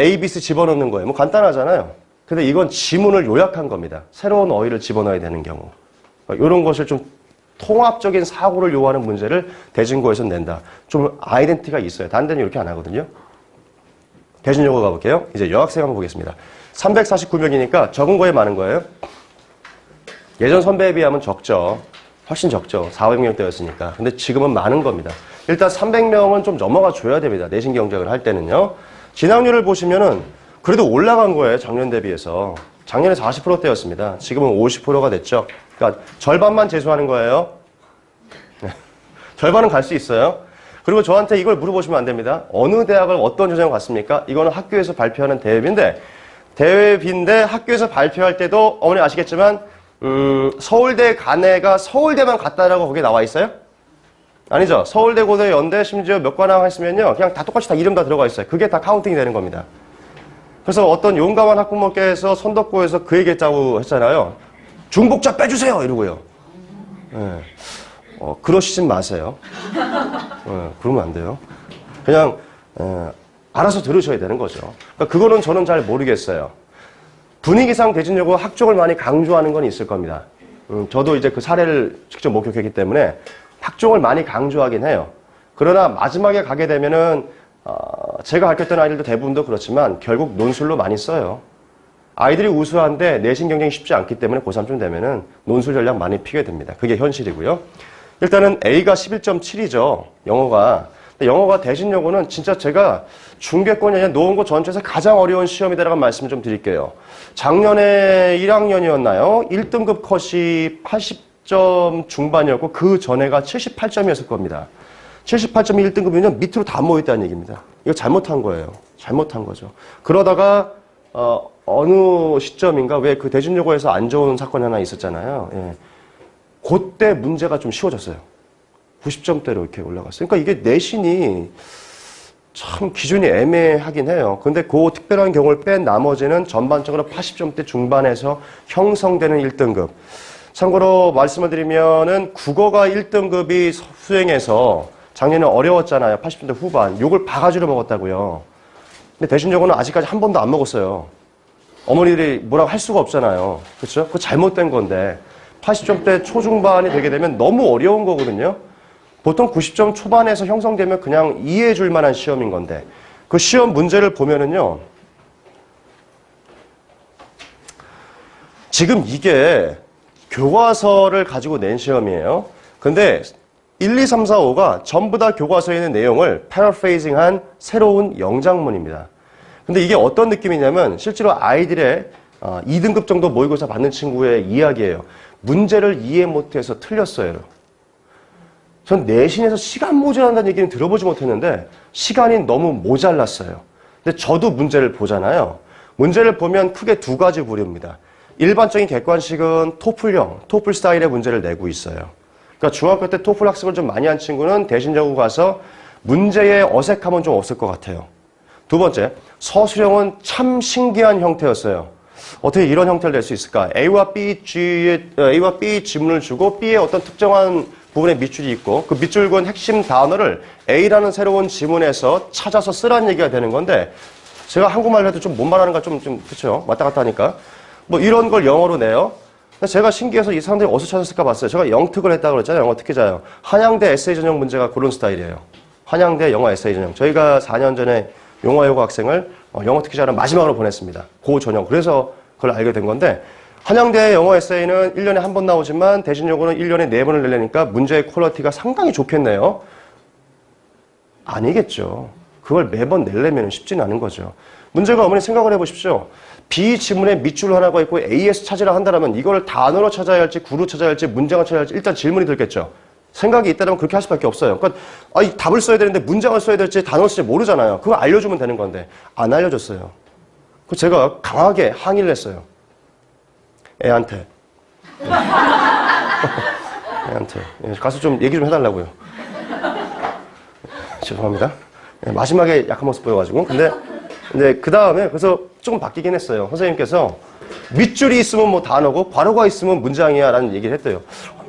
S1: A, B, C 집어넣는 거예요. 뭐 간단하잖아요. 근데 이건 지문을 요약한 겁니다. 새로운 어휘를 집어넣어야 되는 경우. 이런 것을 좀 통합적인 사고를 요하는 문제를 대진고에서 낸다. 좀 아이덴티티가 있어요. 다른 데는 이렇게 안 하거든요. 대진여고 가볼게요. 이제 여학생 한번 보겠습니다. 349명이니까 적은 거에 많은 거예요. 예전 선배에 비하면 적죠. 훨씬 적죠. 400명대였으니까. 근데 지금은 많은 겁니다. 일단 300명은 좀 넘어가 줘야 됩니다. 내신 경쟁을 할 때는요. 진학률을 보시면은 그래도 올라간 거예요. 작년 대비해서. 작년에 40%대였습니다. 지금은 50%가 됐죠. 그러니까 절반만 재수하는 거예요. 절반은 갈 수 있어요. 그리고 저한테 이걸 물어보시면 안 됩니다. 어느 대학을 어떤 조정을 갔습니까? 이거는 학교에서 발표하는 대회비인데 학교에서 발표할 때도 어머니 아시겠지만 서울대 간애가 서울대만 갔다라고 거기에 나와 있어요? 아니죠. 서울대, 고대, 연대, 심지어 몇 관왕 했으면요. 그냥 다 똑같이 다 이름 다 들어가 있어요. 그게 다 카운팅이 되는 겁니다. 그래서 어떤 용감한 학부모께서 선덕고에서 그 얘기했다고 했잖아요. 중복자 빼주세요! 이러고요. 네. 그러시진 마세요. 그러면 안 돼요. 그냥 알아서 들으셔야 되는 거죠. 그러니까 그거는 저는 잘 모르겠어요. 분위기상 대진여고 학종을 많이 강조하는 건 있을 겁니다. 저도 이제 그 사례를 직접 목격했기 때문에 학종을 많이 강조하긴 해요. 그러나 마지막에 가게 되면은 제가 가르쳤던 아이들도 대부분도 그렇지만 결국 논술로 많이 써요. 아이들이 우수한데 내신 경쟁이 쉽지 않기 때문에 고3쯤 되면은 논술 전략 많이 피게 됩니다. 그게 현실이고요. 일단은 A가 11.7이죠. 영어가. 영어가 대진여고는 진짜 제가 중계권이 아니라 노원고 전체에서 가장 어려운 시험이다라고 말씀을 좀 드릴게요. 작년에 1학년이었나요? 1등급 컷이 80점 중반이었고 그 전에가 78점이었을 겁니다. 78점이 1등급이면 밑으로 다 모여있다는 얘기입니다. 이거 잘못한 거예요. 잘못한 거죠. 그러다가 어느 시점인가 왜 그 대진여고에서 안 좋은 사건이 하나 있었잖아요. 예. 그때 문제가 좀 쉬워졌어요. 90점대로 이렇게 올라갔어요. 그러니까 이게 내신이 참 기준이 애매하긴 해요. 근데 그 특별한 경우를 뺀 나머지는 전반적으로 80점대 중반에서 형성되는 1등급. 참고로 말씀을 드리면은 국어가 1등급이 수행해서 작년에 어려웠잖아요. 80점대 후반. 욕을 바가지로 먹었다고요. 근데 대신여고는 아직까지 한 번도 안 먹었어요. 어머니들이 뭐라고 할 수가 없잖아요. 그렇죠? 그거 잘못된 건데 80점대 초중반이 되게 되면 너무 어려운 거거든요. 보통 90점 초반에서 형성되면 그냥 이해해 줄 만한 시험인 건데 그 시험 문제를 보면은요. 지금 이게 교과서를 가지고 낸 시험이에요. 근데 1, 2, 3, 4, 5가 전부 다 교과서에 있는 내용을 패러프레이징한 새로운 영장문입니다. 근데 이게 어떤 느낌이냐면 실제로 아이들의 2등급 정도 모의고사 받는 친구의 이야기예요. 문제를 이해 못해서 틀렸어요. 전 내신에서 시간 모자란다는 얘기는 들어보지 못했는데 시간이 너무 모자랐어요. 근데 저도 문제를 보잖아요. 문제를 보면 크게 두 가지 부류입니다. 일반적인 객관식은 토플형, 토플 스타일의 문제를 내고 있어요. 그러니까 중학교 때 토플 학습을 좀 많이 한 친구는 대신여고 가서 문제의 어색함은 좀 없을 것 같아요. 두 번째, 서술형은 참 신기한 형태였어요. 어떻게 이런 형태를 낼 수 있을까? A와 B 지문을 주고 B의 어떤 특정한 부분에 밑줄이 있고 그 밑줄근 핵심 단어를 A라는 새로운 지문에서 찾아서 쓰라는 얘기가 되는 건데 제가 한국말로 해도 좀 못 말하는가 좀 그렇죠? 왔다 갔다 하니까 뭐 이런 걸 영어로 내요. 제가 신기해서 이 사람들이 어디서 찾았을까 봤어요. 제가 영특을 했다고 그랬잖아요. 영어 특기자예요. 한양대 에세이 전형 문제가 그런 스타일이에요. 한양대 영어 에세이 전형. 저희가 4년 전에 용화여고 학생을 영어 특기자를 마지막으로 보냈습니다. 그 전형. 그래서 그걸 알게 된 건데 한양대 영어 에세이는 1년에 한 번 나오지만 대신여고는 1년에 4번을 내려니까 문제의 퀄리티가 상당히 좋겠네요. 아니겠죠. 그걸 매번 내려면 쉽지는 않은 거죠. 문제가 어머니 생각을 해보십시오. B 지문에 밑줄 하나가 있고 AS 찾으라 한다면 이걸 단어로 찾아야 할지 구로 찾아야 할지 문장을 찾아야 할지 일단 질문이 들겠죠. 생각이 있다면 그렇게 할 수밖에 없어요. 그러니까 이 답을 써야 되는데 문장을 써야 될지 단어를 쓸지 모르잖아요. 그거 알려주면 되는 건데 안 알려줬어요. 그 제가 강하게 항의를 했어요. 애한테. 애한테. 가서 좀 얘기 좀 해달라고요. 죄송합니다. 마지막에 약한 모습 보여가지고. 근데 그 다음에 그래서 조금 바뀌긴 했어요. 선생님께서 밑줄이 있으면 뭐 단어고 괄호가 있으면 문장이야 라는 얘기를 했대요.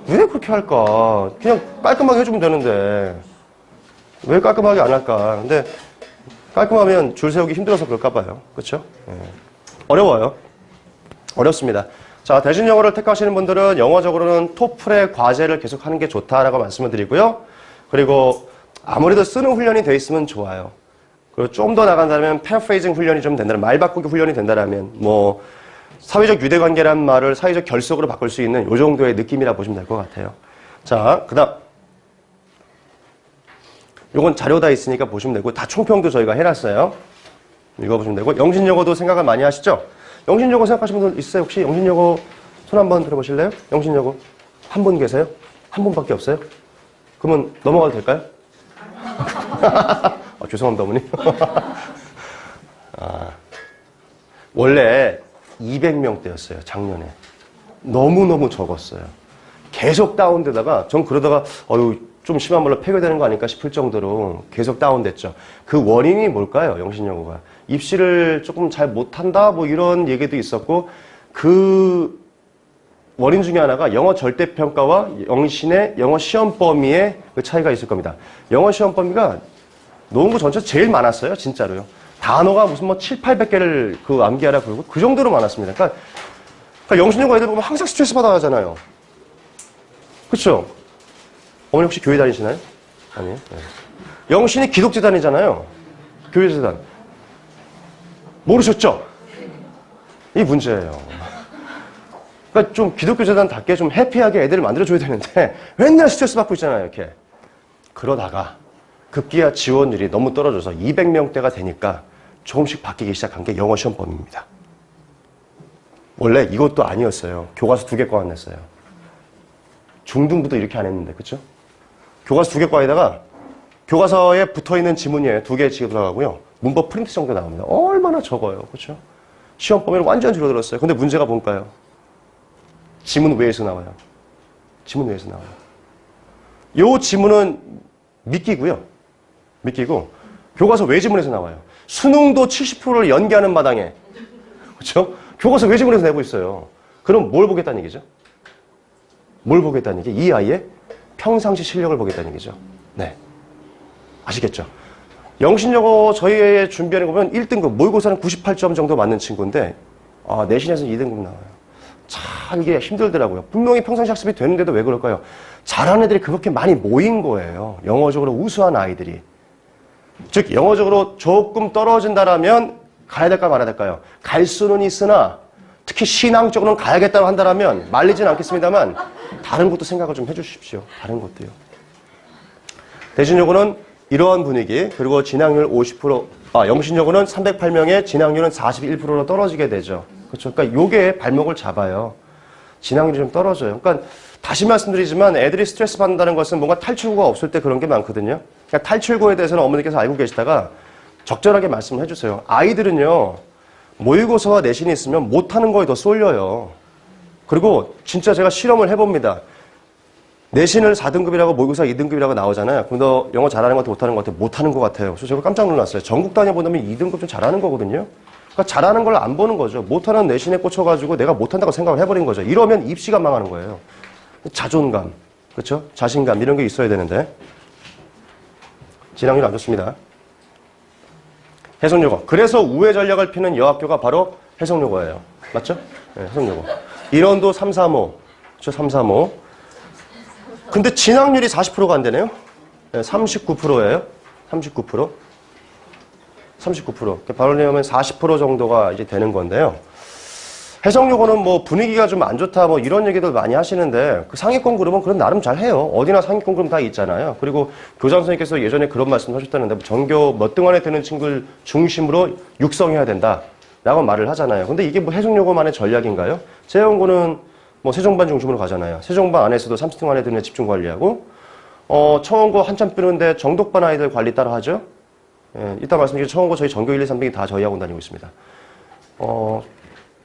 S1: 왜 그렇게 할까? 그냥 깔끔하게 해주면 되는데 왜 깔끔하게 안 할까? 근데 깔끔하면 줄 세우기 힘들어서 그럴까 봐요. 그렇죠? 어려워요. 어렵습니다. 자, 대신 영어를 택하시는 분들은 영어적으로는 토플의 과제를 계속 하는 게 좋다라고 말씀을 드리고요. 그리고 아무래도 쓰는 훈련이 돼 있으면 좋아요. 그리고 좀 더 나간다면 패러프레이징 훈련이 좀 된다면, 말 바꾸기 훈련이 된다면 뭐 사회적 유대관계란 말을 사회적 결속으로 바꿀 수 있는 이 정도의 느낌이라 보시면 될 것 같아요. 자, 그다음 이건 자료 다 있으니까 보시면 되고 다 총평도 저희가 해놨어요. 읽어보시면 되고 영신여고도 생각을 많이 하시죠? 영신여고 생각하시는 분 있어요? 혹시 영신여고 손 한번 들어보실래요? 영신여고 한 분 계세요? 한 분밖에 없어요? 그러면 넘어가도 될까요? 죄송합니다, 어머니. 원래 200명대였어요, 작년에. 너무너무 적었어요. 계속 다운되다가, 전 그러다가, 좀 심한 말로 폐교되는 거 아닐까 싶을 정도로 계속 다운됐죠. 그 원인이 뭘까요, 영신여고가? 입시를 조금 잘 못한다? 뭐 이런 얘기도 있었고, 그 원인 중에 하나가 영어 절대평가와 영신의 영어 시험 범위의 그 차이가 있을 겁니다. 영어 시험 범위가 노원구 전체 제일 많았어요, 진짜로요. 단어가 무슨 뭐 700~800개를 그 암기하라 그러고 그 정도로 많았습니다. 그러니까 영신여고 애들 보면 항상 스트레스 받아 하잖아요. 그렇죠? 어머니 혹시 교회 다니시나요? 아니에요. 네. 영신이 기독재단이잖아요. 교회재단. 모르셨죠? 이 문제예요. 그러니까 좀 기독교재단답게 좀 해피하게 애들을 만들어줘야 되는데 맨날 스트레스 받고 있잖아요, 이렇게. 그러다가 급기야 지원율이 너무 떨어져서 200명대가 되니까 조금씩 바뀌기 시작한 게 영어 시험 범위입니다. 원래 이것도 아니었어요. 교과서 2개 과 안 냈어요. 중등부도 이렇게 안 했는데, 그렇죠? 교과서 2개 과에다가 교과서에 붙어있는 지문이에요. 2개 지금 들어가고요. 문법 프린트 정도 나옵니다. 얼마나 적어요, 그렇죠? 시험 범위는 완전 줄어들었어요. 근데 문제가 뭘까요? 지문 외에서 나와요. 지문 외에서 나와요. 요 지문은 미끼고요. 미끼고 교과서 외지문에서 나와요. 수능도 70%를 연기하는 마당에, 그렇죠? 교과서 외지문에서 내고 있어요. 그럼 뭘 보겠다는 얘기죠? 뭘 보겠다는 얘기? 이 아이의 평상시 실력을 보겠다는 얘기죠. 네, 아시겠죠? 영신여고 저희 준비하는 거 보면 1등급 모의고사는 98점 정도 맞는 친구인데 내신에서는 2등급 나와요. 참 이게 힘들더라고요. 분명히 평상시 학습이 되는데도 왜 그럴까요? 잘하는 애들이 그렇게 많이 모인 거예요. 영어적으로 우수한 아이들이. 즉 영어적으로 조금 떨어진다라면 가야 될까 말아야 될까요? 갈 수는 있으나 특히 신앙적으로는 가야겠다고 한다라면 말리진 않겠습니다만 다른 것도 생각을 좀 해주십시오. 다른 것도요. 대신여고는 이러한 분위기, 그리고 진학률 50%, 영신여고는 308명에 진학률은 41%로 떨어지게 되죠. 그렇죠? 그러니까 요게 발목을 잡아요. 진학률이 좀 떨어져요. 그러니까 다시 말씀드리지만 애들이 스트레스 받는다는 것은 뭔가 탈출구가 없을 때 그런 게 많거든요. 그러니까 탈출구에 대해서는 어머니께서 알고 계시다가 적절하게 말씀을 해주세요. 아이들은요, 모의고사와 내신이 있으면 못하는 거에 더 쏠려요. 그리고 진짜 제가 실험을 해봅니다. 내신을 4등급이라고 모의고사 2등급이라고 나오잖아요. 그럼 너 영어 잘하는 것 같아, 못하는 것 같아? 못하는 것 같아요. 그래서 제가 깜짝 놀랐어요. 전국 다녀보면 2등급 좀 잘하는 거거든요. 그러니까 잘하는 걸 안 보는 거죠. 못하는 내신에 꽂혀가지고 내가 못한다고 생각을 해버린 거죠. 이러면 입시가 망하는 거예요. 자존감, 그렇죠? 자신감 이런 게 있어야 되는데 진학률 안 좋습니다. 해석여고. 그래서 우회 전략을 피는 여학교가 바로 해석여고예요. 맞죠? 네, 해석여고. 인원도 3, 3, 5. 그렇죠? 3, 3, 5. 근데 진학률이 40%가 안 되네요. 네, 39%예요. 39%. 39%. 바로 내면 40% 정도가 이제 되는 건데요. 해석요거는 뭐 분위기가 좀 안 좋다 뭐 이런 얘기들 많이 하시는데 그 상위권 그룹은 그런 나름 잘 해요. 어디나 상위권 그룹 다 있잖아요. 그리고 교장 선생님께서 예전에 그런 말씀 하셨다는데 전교 몇 등 안에 드는 친구를 중심으로 육성해야 된다라고 말을 하잖아요. 근데 이게 뭐 해석요거만의 전략인가요? 제 연구는 뭐 세종반 중심으로 가잖아요. 세종반 안에서도 30등 안에 드는 애 집중 관리하고 청원고 한참 뜨는데 정독반 아이들 관리 따로 하죠. 예, 이따 말씀드린 청원고 저희 전교 1, 2, 3등이 다 저희 학원 다니고 있습니다.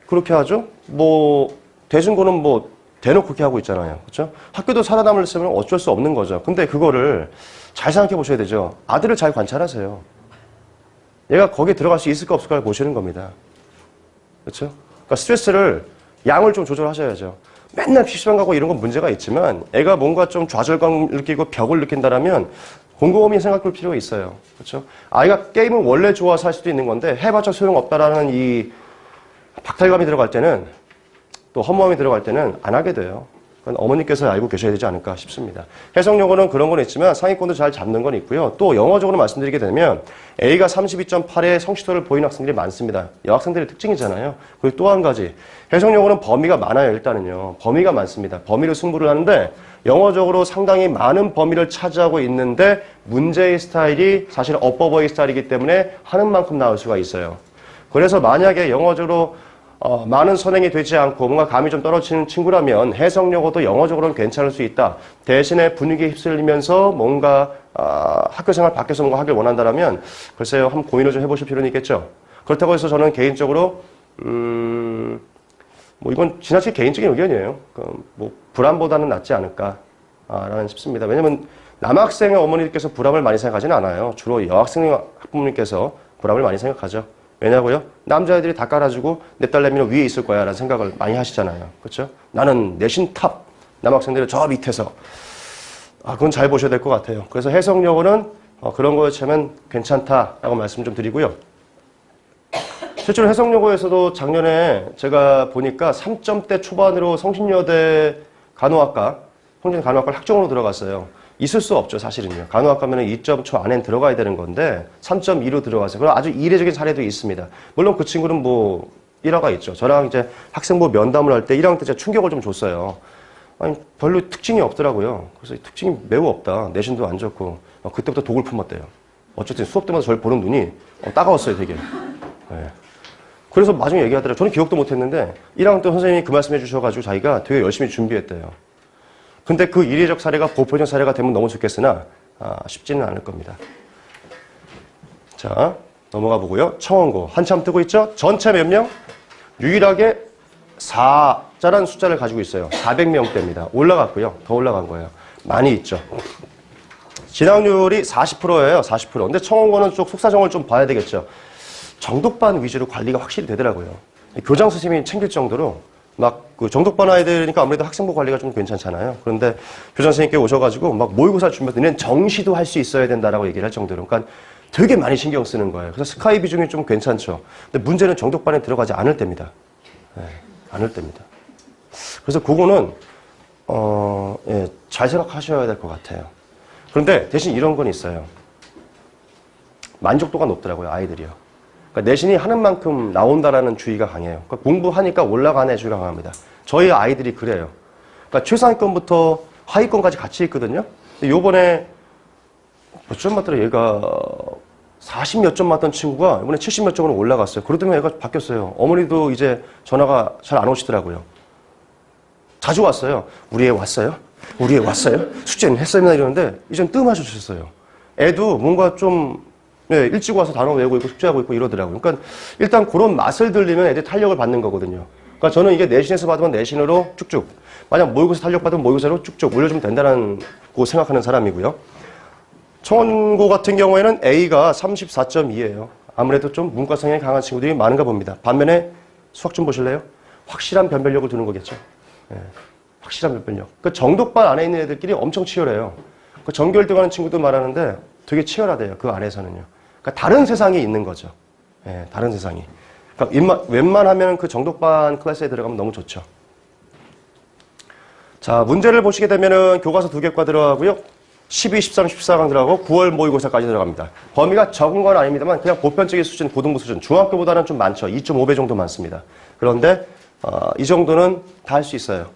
S1: 그렇게 하죠. 뭐 대중고는 뭐 대놓고 그렇게 하고 있잖아요. 그렇죠? 학교도 살아남으려면 어쩔 수 없는 거죠. 근데 그거를 잘 생각해 보셔야 되죠. 아들을 잘 관찰하세요. 얘가 거기에 들어갈 수 있을까 없을까를 보시는 겁니다. 그렇죠? 그러니까 스트레스를 양을 좀 조절하셔야죠. 맨날 PC방 가고 이런 건 문제가 있지만 애가 뭔가 좀 좌절감을 느끼고 벽을 느낀다라면 곰곰이 생각해 볼 필요가 있어요. 그렇죠? 아이가 게임을 원래 좋아서 할 수도 있는 건데 해봤자 소용없다라는 이 박탈감이 들어갈 때는 또 허무함이 들어갈 때는 안 하게 돼요. 그러니까 어머니께서 알고 계셔야 되지 않을까 싶습니다. 해석요거는 그런 건 있지만 상위권도 잘 잡는 건 있고요. 또 영어적으로 말씀드리게 되면 A가 32.8의 성취도를 보이는 학생들이 많습니다. 여학생들의 특징이잖아요. 그리고 또 한 가지 해석요거는 범위가 많아요. 일단은요. 범위가 많습니다. 범위로 승부를 하는데 영어적으로 상당히 많은 범위를 차지하고 있는데 문제의 스타일이 사실 업버버의 스타일이기 때문에 하는 만큼 나올 수가 있어요. 그래서 만약에 영어적으로 많은 선행이 되지 않고 뭔가 감이 좀 떨어지는 친구라면 해석요거도 영어적으로는 괜찮을 수 있다. 대신에 분위기에 휩쓸리면서 뭔가 학교생활 밖에서 뭔가 하길 원한다면 글쎄요. 한번 고민을 좀 해보실 필요는 있겠죠. 그렇다고 해서 저는 개인적으로 뭐 이건 지나치게 개인적인 의견이에요. 뭐 불암보다는 낫지 않을까라는 싶습니다. 왜냐하면 남학생의 어머니께서 불암을 많이 생각하지는 않아요. 주로 여학생의 학부모님께서 불암을 많이 생각하죠. 왜냐고요? 남자애들이 다 깔아주고 내 딸내미는 위에 있을 거야 라는 생각을 많이 하시잖아요. 그렇죠? 나는 내신 탑, 남학생들은 저 밑에서. 그건 잘 보셔야 될 것 같아요. 그래서 해석요거는 그런 거에 차면 괜찮다라고 말씀 좀 드리고요. 실제로 해석요거에서도 작년에 제가 보니까 3점대 초반으로 성신여대 간호학과, 성진 간호학과를 학종으로 들어갔어요. 있을 수 없죠, 사실은요. 간호학과면 2점 초 안에 들어가야 되는 건데 3.2로 들어가서 그럼 아주 이례적인 사례도 있습니다. 물론 그 친구는 뭐 일화가 있죠. 저랑 이제 학생부 면담을 할 때 1학년 때 제가 충격을 좀 줬어요. 아니 별로 특징이 없더라고요. 그래서 특징이 매우 없다. 내신도 안 좋고 그때부터 독을 품었대요. 어쨌든 수업 때마다 저를 보는 눈이 따가웠어요, 되게. 네. 그래서 나중에 얘기하더라고요. 저는 기억도 못했는데 1학년 때 선생님이 그 말씀해 주셔가지고 자기가 되게 열심히 준비했대요. 근데 그 이례적 사례가 보편적 사례가 되면 너무 좋겠으나 쉽지는 않을 겁니다. 자, 넘어가 보고요. 청원고 한참 뜨고 있죠? 전체 몇 명? 유일하게 4자라는 숫자를 가지고 있어요. 400명대입니다. 올라갔고요. 더 올라간 거예요. 많이 있죠. 진학률이 40%예요. 40%. 근데 청원고는 쪽 속사정을 좀 봐야 되겠죠. 정독반 위주로 관리가 확실히 되더라고요. 교장 선생님이 챙길 정도로 막 그 정독반 아이들이니까 아무래도 학생부 관리가 좀 괜찮잖아요. 그런데 교장 선생님께 오셔가지고 막 모의고사 준비할 때는 정시도 할 수 있어야 된다라고 얘기를 할 정도로. 그러니까 되게 많이 신경 쓰는 거예요. 그래서 스카이 비중이 좀 괜찮죠. 근데 문제는 정독반에 들어가지 않을 때입니다. 네, 않을 때입니다. 그래서 그거는 예, 잘 생각하셔야 될 것 같아요. 그런데 대신 이런 건 있어요. 만족도가 높더라고요, 아이들이요. 그러니까 내신이 하는 만큼 나온다라는 주의가 강해요. 그러니까 공부하니까 올라가는 주의가 강합니다. 저희 아이들이 그래요. 그러니까 최상위권부터 하위권까지 같이 있거든요. 근데 요번에 몇 점 맞더라? 얘가 40 몇 점 맞던 친구가 이번에 70 몇 점으로 올라갔어요. 그러더니 얘가 바뀌었어요. 어머니도 이제 전화가 잘 안 오시더라고요. 자주 왔어요. 우리 애 왔어요? 우리 애 왔어요? 숙제는 했습니다 이러는데 이젠 뜸하셔주셨어요. 애도 뭔가 좀 네, 일찍 와서 단어 외우고 있고 숙제하고 있고 이러더라고요. 그러니까 일단 그런 맛을 들리면 애들이 탄력을 받는 거거든요. 그러니까 저는 이게 내신에서 받으면 내신으로 쭉쭉, 만약 모의고사 탄력 받으면 모의고사로 쭉쭉 올려주면 된다고 생각하는 사람이고요. 청원고 같은 경우에는 A가 34.2예요. 아무래도 좀 문과 성향이 강한 친구들이 많은가 봅니다. 반면에 수학 좀 보실래요? 확실한 변별력을 두는 거겠죠. 네, 확실한 변별력. 그 정독반 안에 있는 애들끼리 엄청 치열해요. 그 전교 1등 하는 친구도 말하는데 되게 치열하대요. 그 안에서는요. 그러니까 다른 세상이 있는 거죠. 예, 다른 세상이. 그러니까 웬만하면 그 정독반 클래스에 들어가면 너무 좋죠. 자, 문제를 보시게 되면은 교과서 2개과 들어가고요. 12, 13, 14강 들어가고 9월 모의고사까지 들어갑니다. 범위가 적은 건 아닙니다만 그냥 보편적인 수준, 고등부 수준, 중학교보다는 좀 많죠. 2.5배 정도 많습니다. 그런데 이 정도는 다 할 수 있어요.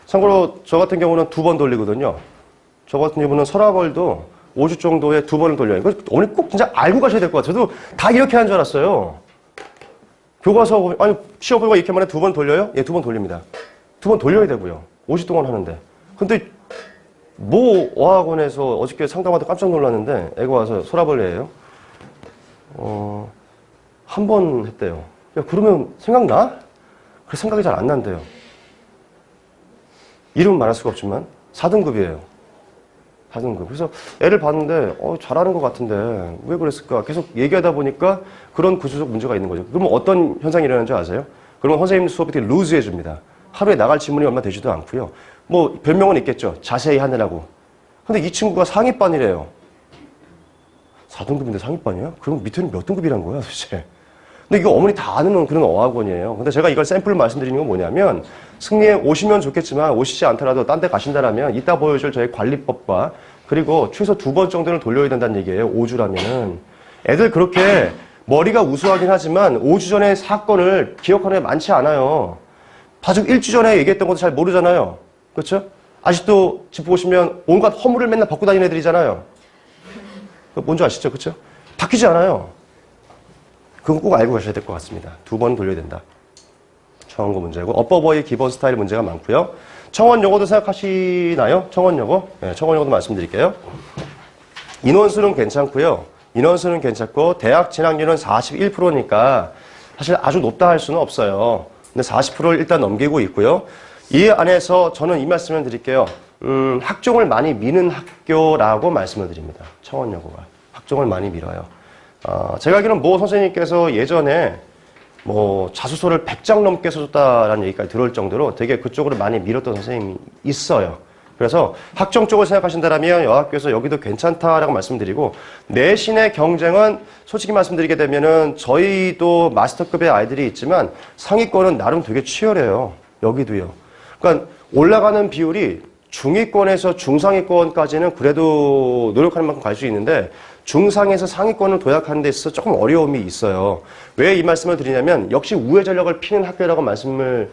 S1: 참고로 저 같은 경우는 2번 돌리거든요. 저 같은 경우는 서라벌도 5주 정도에 2번을 돌려요. 이거 어머니 꼭 진짜 알고 가셔야 될 것 같아요. 저도 다 이렇게 하는 줄 알았어요. 교과서, 아니, 시험 보고 이렇게 만에 2번 돌려요? 예, 2번 돌립니다. 2번 돌려야 되고요. 5주 동안 하는데. 근데, 어학원에서 어저께 상담하다 깜짝 놀랐는데, 애가 와서 서라벌레예요. 한 번 했대요. 야, 그러면 생각나? 그 생각이 잘 안 난대요. 이름은 말할 수가 없지만 4등급이에요. 4등급. 그래서 애를 봤는데 잘하는 것 같은데 왜 그랬을까? 계속 얘기하다 보니까 그런 구조적 문제가 있는 거죠. 그러면 어떤 현상이 일어나는지 아세요? 그러면 선생님 수업이 되게 루즈해 줍니다. 하루에 나갈 지문이 얼마 되지도 않고요. 뭐 별명은 있겠죠. 자세히 하느라고. 근데 이 친구가 상위반이래요. 4등급인데 상위반이야? 그럼 밑에는 몇 등급이란 거야 도대체? 근데 이거 어머니 다 아는 그런 어학원이에요. 근데 제가 이걸 샘플을 말씀드리는 건 뭐냐면 승리에 오시면 좋겠지만 오시지 않더라도 딴 데 가신다라면 이따 보여줄 저희 관리법과 그리고 최소 2번 정도는 돌려야 된다는 얘기예요. 5주라면은. 애들 그렇게 머리가 우수하긴 하지만 5주 전에 사건을 기억하는 애 많지 않아요. 바둑 1주 전에 얘기했던 것도 잘 모르잖아요. 그렇죠? 아직도 집 보시면 온갖 허물을 맨날 벗고 다니는 애들이잖아요. 뭔지 아시죠? 그렇죠? 바뀌지 않아요. 그거 꼭 알고 가셔야 될 것 같습니다. 2번 돌려야 된다. 청원고 문제고 어법어의 기본 스타일 문제가 많고요. 청원 용어도 생각하시나요? 청원 용어? 네, 청원 용어도 말씀드릴게요. 인원수는 괜찮고요. 인원수는 괜찮고 대학 진학률은 41%니까 사실 아주 높다 할 수는 없어요. 근데 40%를 일단 넘기고 있고요. 이 안에서 저는 이 말씀을 드릴게요. 학종을 많이 미는 학교라고 말씀을 드립니다. 청원 여고가. 학종을 많이 밀어요. 제가 알기로는 모 선생님께서 예전에 뭐 자소서를 100장 넘게 써줬다라는 얘기까지 들어올 정도로 되게 그쪽으로 많이 밀었던 선생님이 있어요. 그래서 학종 쪽을 생각하신다면 여학교에서 여기도 괜찮다라고 말씀드리고 내신의 경쟁은 솔직히 말씀드리게 되면은 저희도 마스터급의 아이들이 있지만 상위권은 나름 되게 치열해요. 여기도요. 그러니까 올라가는 비율이 중위권에서 중상위권까지는 그래도 노력하는 만큼 갈 수 있는데 중상에서 상위권을 도약하는 데 있어서 조금 어려움이 있어요. 왜 이 말씀을 드리냐면 역시 우회 전력을 피는 학교라고 말씀을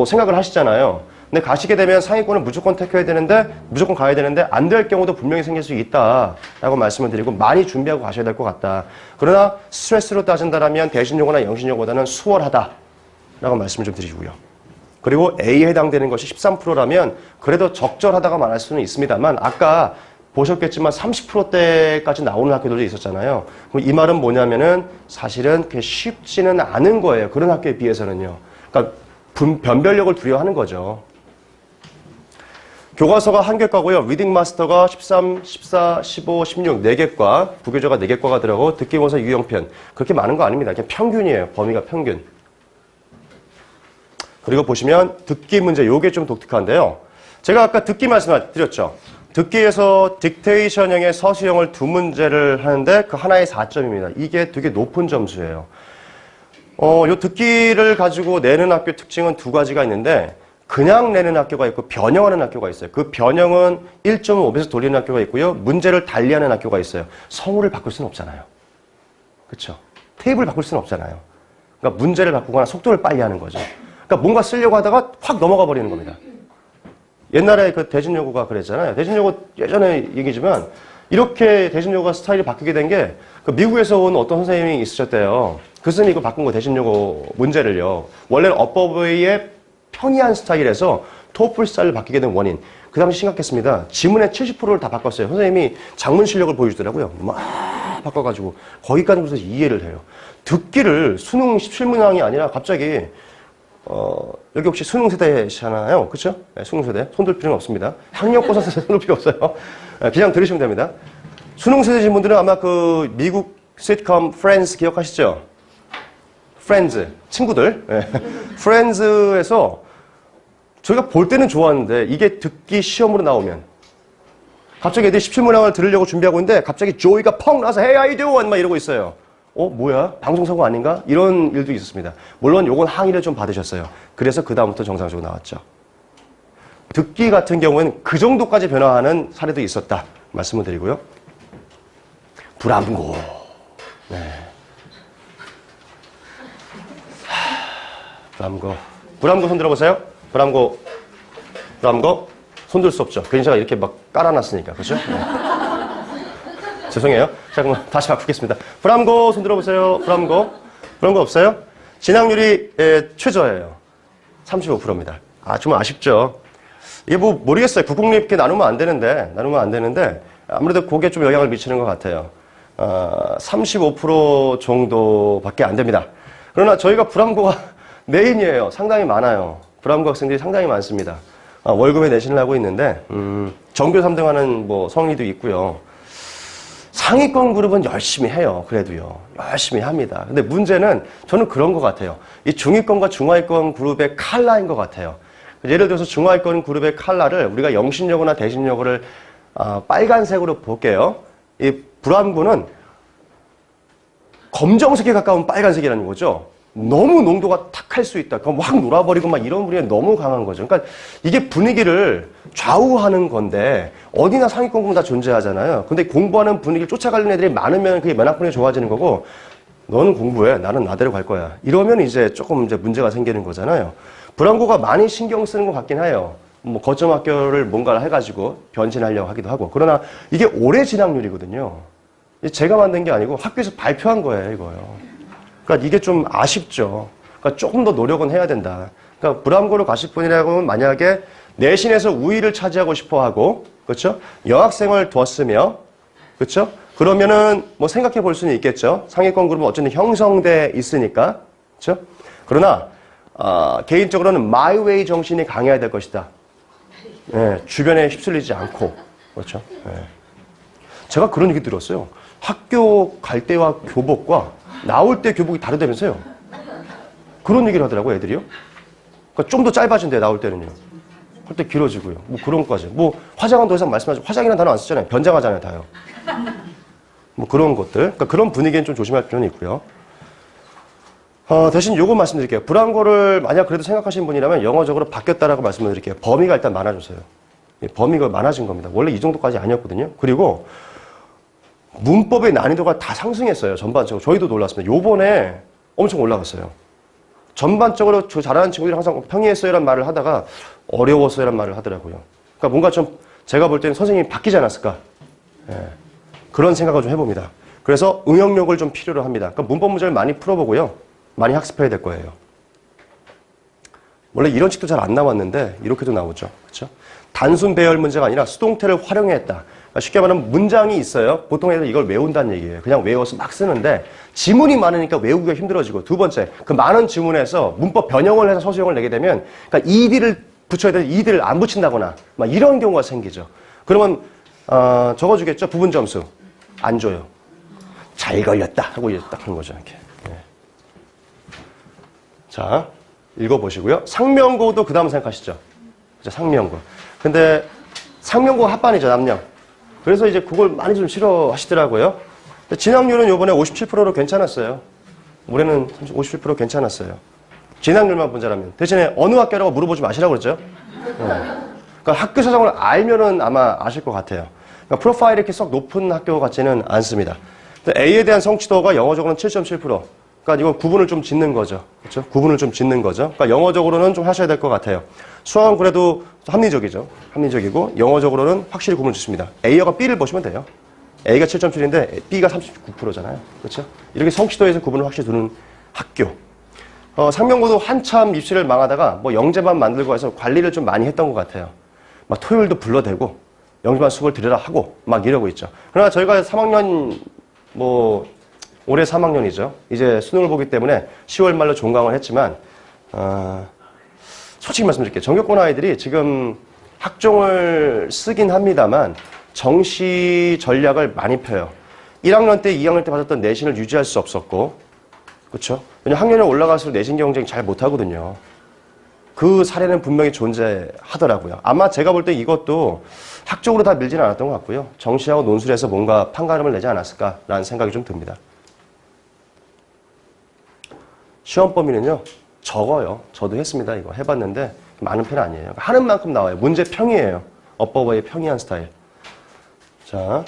S1: 생각을 하시잖아요. 근데 가시게 되면 상위권을 무조건 택해야 되는데 무조건 가야 되는데 안 될 경우도 분명히 생길 수 있다라고 말씀을 드리고 많이 준비하고 가셔야 될 것 같다. 그러나 스트레스로 따진다면 대신여고나 영신여고보다는 수월하다라고 말씀을 좀 드리고요. 그리고 A에 해당되는 것이 13%라면 그래도 적절하다가 말할 수는 있습니다만 아까 보셨겠지만 30%대까지 나오는 학교들도 있었잖아요. 그럼 이 말은 뭐냐면은 사실은 그게 쉽지는 않은 거예요. 그런 학교에 비해서는요. 그러니까 변별력을 두려워하는 거죠. 교과서가 한 객과고요. 리딩 마스터가 13, 14, 15, 16 4객과, 부교재가 4객과가 들어가고 듣기원서 유형편. 그렇게 많은 거 아닙니다. 그냥 평균이에요. 범위가 평균. 그리고 보시면 듣기 문제, 요게 좀 독특한데요. 제가 아까 듣기 말씀드렸죠. 듣기에서 딕테이션형의 서술형을 2문제를 하는데 그 하나에 4점입니다. 이게 되게 높은 점수예요. 요 듣기를 가지고 내는 학교 특징은 2가지가 있는데 그냥 내는 학교가 있고 변형하는 학교가 있어요. 그 변형은 1.5배에서 돌리는 학교가 있고요. 문제를 달리하는 학교가 있어요. 성우를 바꿀 수는 없잖아요. 그렇죠? 테이블을 바꿀 수는 없잖아요. 그러니까 문제를 바꾸거나 속도를 빨리 하는 거죠. 그러니까 뭔가 쓰려고 하다가 확 넘어가 버리는 겁니다. 옛날에 그 대진여고가 그랬잖아요. 대진여고 예전에 얘기지만 이렇게 대진여고가 스타일이 바뀌게 된 게 그 미국에서 온 어떤 선생님이 있으셨대요. 그 선생님이 이거 바꾼 거 대진여고 문제를요. 원래는 업버브의 편이한 스타일에서 토플 스타일로 바뀌게 된 원인. 그 당시 심각했습니다. 지문의 70%를 다 바꿨어요. 선생님이 장문 실력을 보여주더라고요. 막 바꿔가지고 거기까지 그래서 이해를 해요. 듣기를 수능 17문항이 아니라 갑자기 여기 혹시 수능 세대시잖아요. 그렇죠? 네, 수능 세대. 손들 필요는 없습니다. 학력고사 세대 손들 필요 없어요. 그냥 들으시면 됩니다. 수능 세대신 분들은 아마 그 미국 시트콤 프렌즈 기억하시죠? 프렌즈. 친구들. 네. 프렌즈에서 저희가 볼 때는 좋았는데 이게 듣기 시험으로 나오면 갑자기 애들이 17문항을 들으려고 준비하고 있는데 갑자기 조이가 펑 나서 Hey, how you doing? 막 이러고 있어요. 뭐야? 방송사고 아닌가? 이런 일도 있었습니다. 물론 요건 항의를 좀 받으셨어요. 그래서 그 다음부터 정상적으로 나왔죠. 듣기 같은 경우에는 그 정도까지 변화하는 사례도 있었다. 말씀을 드리고요. 불암고. 네. 불암고. 불암고 손 들어보세요. 불암고 손 들 수 없죠. 괜히 제가 이렇게 막 깔아놨으니까. 그렇죠? 네. 죄송해요. 자, 그럼 다시 바꾸겠습니다. 불암고 손 들어보세요. 불암고 없어요? 진학률이 최저예요. 35%입니다. 좀 아쉽죠. 이게 뭐 모르겠어요. 국공립 나누면 안 되는데 아무래도 그게 좀 영향을 미치는 것 같아요. 35% 정도밖에 안 됩니다. 그러나 저희가 불암고가 메인이에요. 상당히 많아요. 불암고 학생들이 상당히 많습니다. 월급에 내신을 하고 있는데 전교 3등하는 뭐 성인도 있고요. 상위권 그룹은 열심히 해요. 그래도요. 열심히 합니다. 근데 문제는 저는 그런 것 같아요. 이 중위권과 중하위권 그룹의 칼라인 것 같아요. 예를 들어서 중하위권 그룹의 칼라를 우리가 영신여고나 대신여고를 빨간색으로 볼게요. 이 불암고는 검정색에 가까운 빨간색이라는 거죠. 너무 농도가 탁할 수 있다. 그럼 확 놀아버리고 막 이런 분위기가 너무 강한 거죠. 그러니까 이게 분위기를 좌우하는 건데 어디나 상위권 공부 다 존재하잖아요. 근데 공부하는 분위기를 쫓아가는 애들이 많으면 그게 면학분이 좋아지는 거고 너는 공부해. 나는 나대로 갈 거야. 이러면 이제 조금 이제 문제가 생기는 거잖아요. 불암고가 많이 신경 쓰는 것 같긴 해요. 뭐 거점 학교를 뭔가를 해가지고 변신하려고 하기도 하고. 그러나 이게 올해 진학률이거든요. 제가 만든 게 아니고 학교에서 발표한 거예요, 이거요. 그러니까 이게 좀 아쉽죠. 그러니까 조금 더 노력은 해야 된다. 그러니까 불암고를 가실 분이라고 하면 만약에 내신에서 우위를 차지하고 싶어 하고, 그렇죠? 여학생을 두었으며, 그렇죠? 그러면은 뭐 생각해 볼 수는 있겠죠. 상위권 그룹은 어쨌든 형성돼 있으니까, 그렇죠? 그러나 개인적으로는 my way 정신이 강해야 될 것이다. 예, 주변에 휩쓸리지 않고, 그렇죠? 예. 제가 그런 얘기 들었어요. 학교 갈 때와 교복과 나올 때 교복이 다르다면서요. 그런 얘기를 하더라고요, 애들이요. 그러니까 좀 더 짧아진대, 나올 때는요. 할 때 길어지고요. 뭐 그런 것까지. 뭐 화장은 더 이상 말씀하시고, 화장이라는 단어 안 쓰잖아요. 변장하잖아요, 다요. 뭐 그런 것들. 그러니까 그런 분위기는 좀 조심할 필요는 있고요. 대신 요거 말씀드릴게요. 불암고를 만약 그래도 생각하시는 분이라면 영어적으로 바뀌었다라고 말씀을 드릴게요. 범위가 일단 많아졌어요. 범위가 많아진 겁니다. 원래 이 정도까지 아니었거든요. 그리고 문법의 난이도가 다 상승했어요. 전반적으로. 저희도 놀랐습니다. 요번에 엄청 올라갔어요. 전반적으로 저 잘하는 친구들이 항상 평이했어요란 말을 하다가 어려웠어요란 말을 하더라고요. 그러니까 뭔가 좀 제가 볼 때는 선생님이 바뀌지 않았을까. 예. 그런 생각을 좀 해봅니다. 그래서 응용력을 좀 필요로 합니다. 그러니까 문법 문제를 많이 풀어보고요. 많이 학습해야 될 거예요. 원래 이런 식도 잘 안 나왔는데 이렇게도 나오죠. 그렇죠? 단순 배열 문제가 아니라 수동태를 활용했다. 쉽게 말하면 문장이 있어요. 보통 애들 이걸 외운다는 얘기예요. 그냥 외워서 막 쓰는데 지문이 많으니까 외우기가 힘들어지고 두 번째, 그 많은 지문에서 문법 변형을 해서 서술형을 내게 되면 그러니까 ED를 붙여야 되는 ED를 안 붙인다거나 막 이런 경우가 생기죠. 그러면 적어주겠죠. 부분 점수. 안 줘요. 잘 걸렸다 하고 이제 딱 하는 거죠. 이렇게. 네. 자, 읽어보시고요. 상명고도 그 다음 생각하시죠. 그죠? 상명고. 근데 상명고 합반이죠, 남녀. 그래서 이제 그걸 많이 좀 싫어하시더라고요. 진학률은 요번에 57%로 괜찮았어요. 올해는 57% 괜찮았어요. 진학률만 본다라면. 대신에 어느 학교라고 물어보지 마시라고 그랬죠. 그러니까 학교 사정을 알면은 아마 아실 것 같아요. 그러니까 프로파일이 이렇게 썩 높은 학교 같지는 않습니다. A에 대한 성취도가 영어적으로는 7.7%. 그러니까 이거 구분을 좀 짓는 거죠. 그렇죠? 구분을 좀 짓는 거죠. 그러니까 영어적으로는 좀 하셔야 될 것 같아요. 수학은 그래도 합리적이죠. 합리적이고 영어적으로는 확실히 구분을 짓습니다. A가 B를 보시면 돼요. A가 7.7인데 B가 39%잖아요. 그렇죠? 이렇게 성취도에서 구분을 확실히 두는 학교. 상명고도 한참 입시를 망하다가 뭐 영재반 만들고 해서 관리를 좀 많이 했던 것 같아요. 막 토요일도 불러대고 영재반 수업을 들으라 하고 막 이러고 있죠. 그러나 저희가 3학년 올해 3학년이죠. 이제 수능을 보기 때문에 10월 말로 종강을 했지만 솔직히 말씀드릴게요. 전교권 아이들이 지금 학종을 쓰긴 합니다만 정시 전략을 많이 펴요. 1학년 때, 2학년 때 받았던 내신을 유지할 수 없었고, 그렇죠? 왜냐면 학년에 올라갈수록 내신 경쟁 잘 못하거든요. 그 사례는 분명히 존재하더라고요. 아마 제가 볼 때 이것도 학적으로 다 밀지는 않았던 것 같고요. 정시하고 논술에서 뭔가 판가름을 내지 않았을까라는 생각이 좀 듭니다. 시험 범위는요, 적어요. 저도 했습니다. 이거 해봤는데 많은 편 아니에요. 하는 만큼 나와요. 문제 평이에요. 업버버의 평이한 스타일. 자,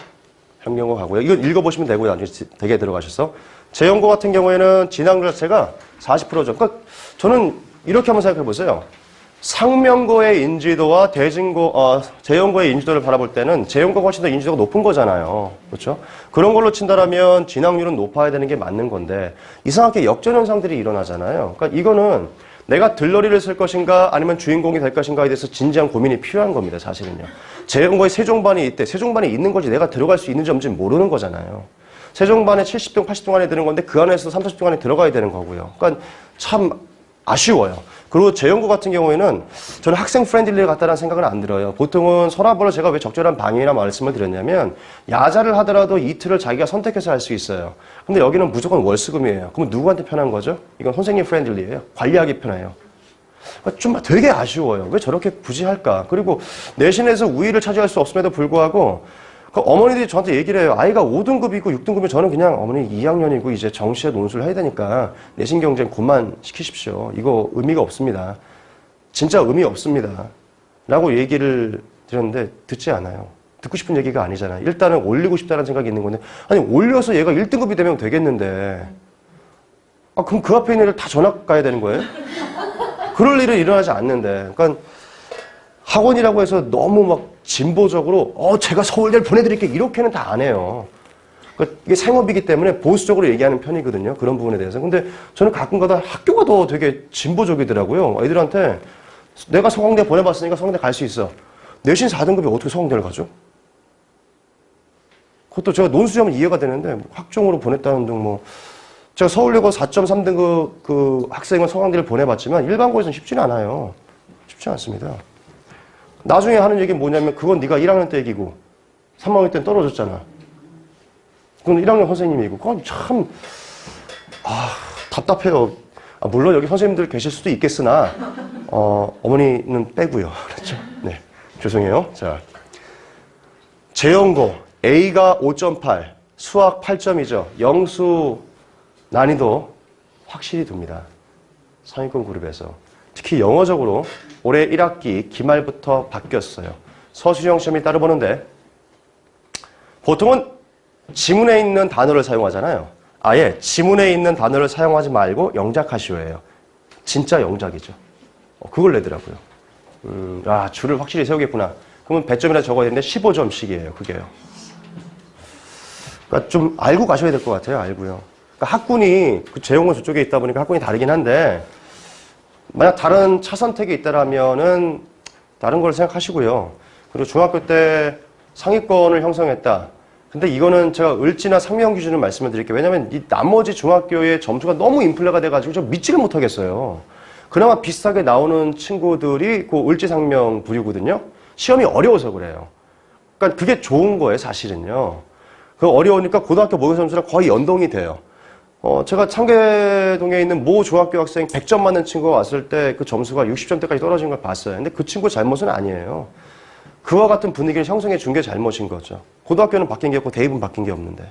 S1: 현명고 가고요. 이거 읽어보시면 되고요. 나중에 되게 들어가셔서. 재연고 같은 경우에는 진학률 자체가 40%죠. 그러니까 저는 이렇게 한번 생각해 보세요. 상명고의 인지도와 재연고의 인지도를 바라볼 때는 재연고가 훨씬 더 인지도가 높은 거잖아요. 그렇죠? 그런 걸로 친다라면 진학률은 높아야 되는 게 맞는 건데 이상하게 역전현상들이 일어나잖아요. 그러니까 이거는 내가 들러리를 쓸 것인가 아니면 주인공이 될 것인가에 대해서 진지한 고민이 필요한 겁니다. 사실은요. 재연고에 세종반이 있대. 세종반이 있는 거지 내가 들어갈 수 있는지 없는지 모르는 거잖아요. 세종반에 70등, 80등 안에 드는 건데 그 안에서 30등 안에 들어가야 되는 거고요. 그러니까 참 아쉬워요. 그리고 재연고 같은 경우에는 저는 학생 프렌들리를 같다는 생각은 안 들어요. 보통은 서랍으로 제가 왜 적절한 방향이라 말씀을 드렸냐면 야자를 하더라도 이틀을 자기가 선택해서 할 수 있어요. 근데 여기는 무조건 월수금이에요. 그럼 누구한테 편한 거죠? 이건 선생님 프렌들리예요. 관리하기 편해요. 좀 되게 아쉬워요. 왜 저렇게 굳이 할까? 그리고 내신에서 우위를 차지할 수 없음에도 불구하고 어머니들이 저한테 얘기를 해요. 아이가 5등급이고 6등급이면 저는 그냥 어머니 2학년이고 이제 정시에 논술을 해야 되니까 내신 경쟁 그만 시키십시오. 이거 의미가 없습니다. 진짜 의미 없습니다. 라고 얘기를 드렸는데 듣지 않아요. 듣고 싶은 얘기가 아니잖아요. 일단은 올리고 싶다는 생각이 있는 건데 아니 올려서 얘가 1등급이 되면 되겠는데 그럼 그 앞에 있는 애를 다 전학 가야 되는 거예요? 그럴 일은 일어나지 않는데 그러니까 학원이라고 해서 너무 막 진보적으로 제가 서울대를 보내드릴게요. 이렇게는 다 안 해요. 그러니까 이게 생업이기 때문에 보수적으로 얘기하는 편이거든요. 그런 부분에 대해서. 근데 저는 가끔가다 학교가 더 되게 진보적이더라고요. 애들한테 내가 서강대 보내봤으니까 서강대 갈 수 있어. 내신 4등급이 어떻게 서강대를 가죠? 그것도 제가 논술하면 이해가 되는데 학종으로 보냈다는 등 제가 서울여고 4.3등급 그 학생을 서강대를 보내봤지만 일반고에서는 쉽지는 않아요. 쉽지 않습니다. 나중에 하는 얘기는 뭐냐면 그건 네가 1학년 때 얘기고 3학년 때는 떨어졌잖아. 그건 1학년 선생님이고 그건 참 답답해요. 물론 여기 선생님들 계실 수도 있겠으나 어머니는 빼고요. 그렇죠? 네, 죄송해요. 자, 재연고 A가 5.8, 수학 8점이죠. 영수 난이도 확실히 둡니다. 상위권 그룹에서. 특히 영어적으로 올해 1학기 기말부터 바뀌었어요. 서술형 시험이 따로 보는데 보통은 지문에 있는 단어를 사용하잖아요. 아예 지문에 있는 단어를 사용하지 말고 영작하시오예요. 진짜 영작이죠. 그걸 내더라고요. 줄을 확실히 세우겠구나. 그러면 배점이나 적어야 되는데 15점씩이에요. 그게요. 그러니까 좀 알고 가셔야 될 것 같아요. 알고요. 그러니까 학군이 그 재용은 저쪽에 있다 보니까 학군이 다르긴 한데 만약 다른 차 선택이 있다라면은 다른 걸 생각하시고요. 그리고 중학교 때 상위권을 형성했다. 근데 이거는 제가 을지나 상명 기준을 말씀을 드릴게요. 왜냐면 이 나머지 중학교의 점수가 너무 인플레가 돼가지고 좀 믿지를 못하겠어요. 그나마 비슷하게 나오는 친구들이 그 을지 상명 부류거든요. 시험이 어려워서 그래요. 그러니까 그게 좋은 거예요, 사실은요. 그 어려우니까 고등학교 모의 점수랑 거의 연동이 돼요. 제가 창계동에 있는 모 중학교 학생 100점 맞는 친구가 왔을 때 그 점수가 60점대까지 떨어진 걸 봤어요. 근데 그 친구 잘못은 아니에요. 그와 같은 분위기를 형성해 준 게 잘못인 거죠. 고등학교는 바뀐 게 없고 대입은 바뀐 게 없는데.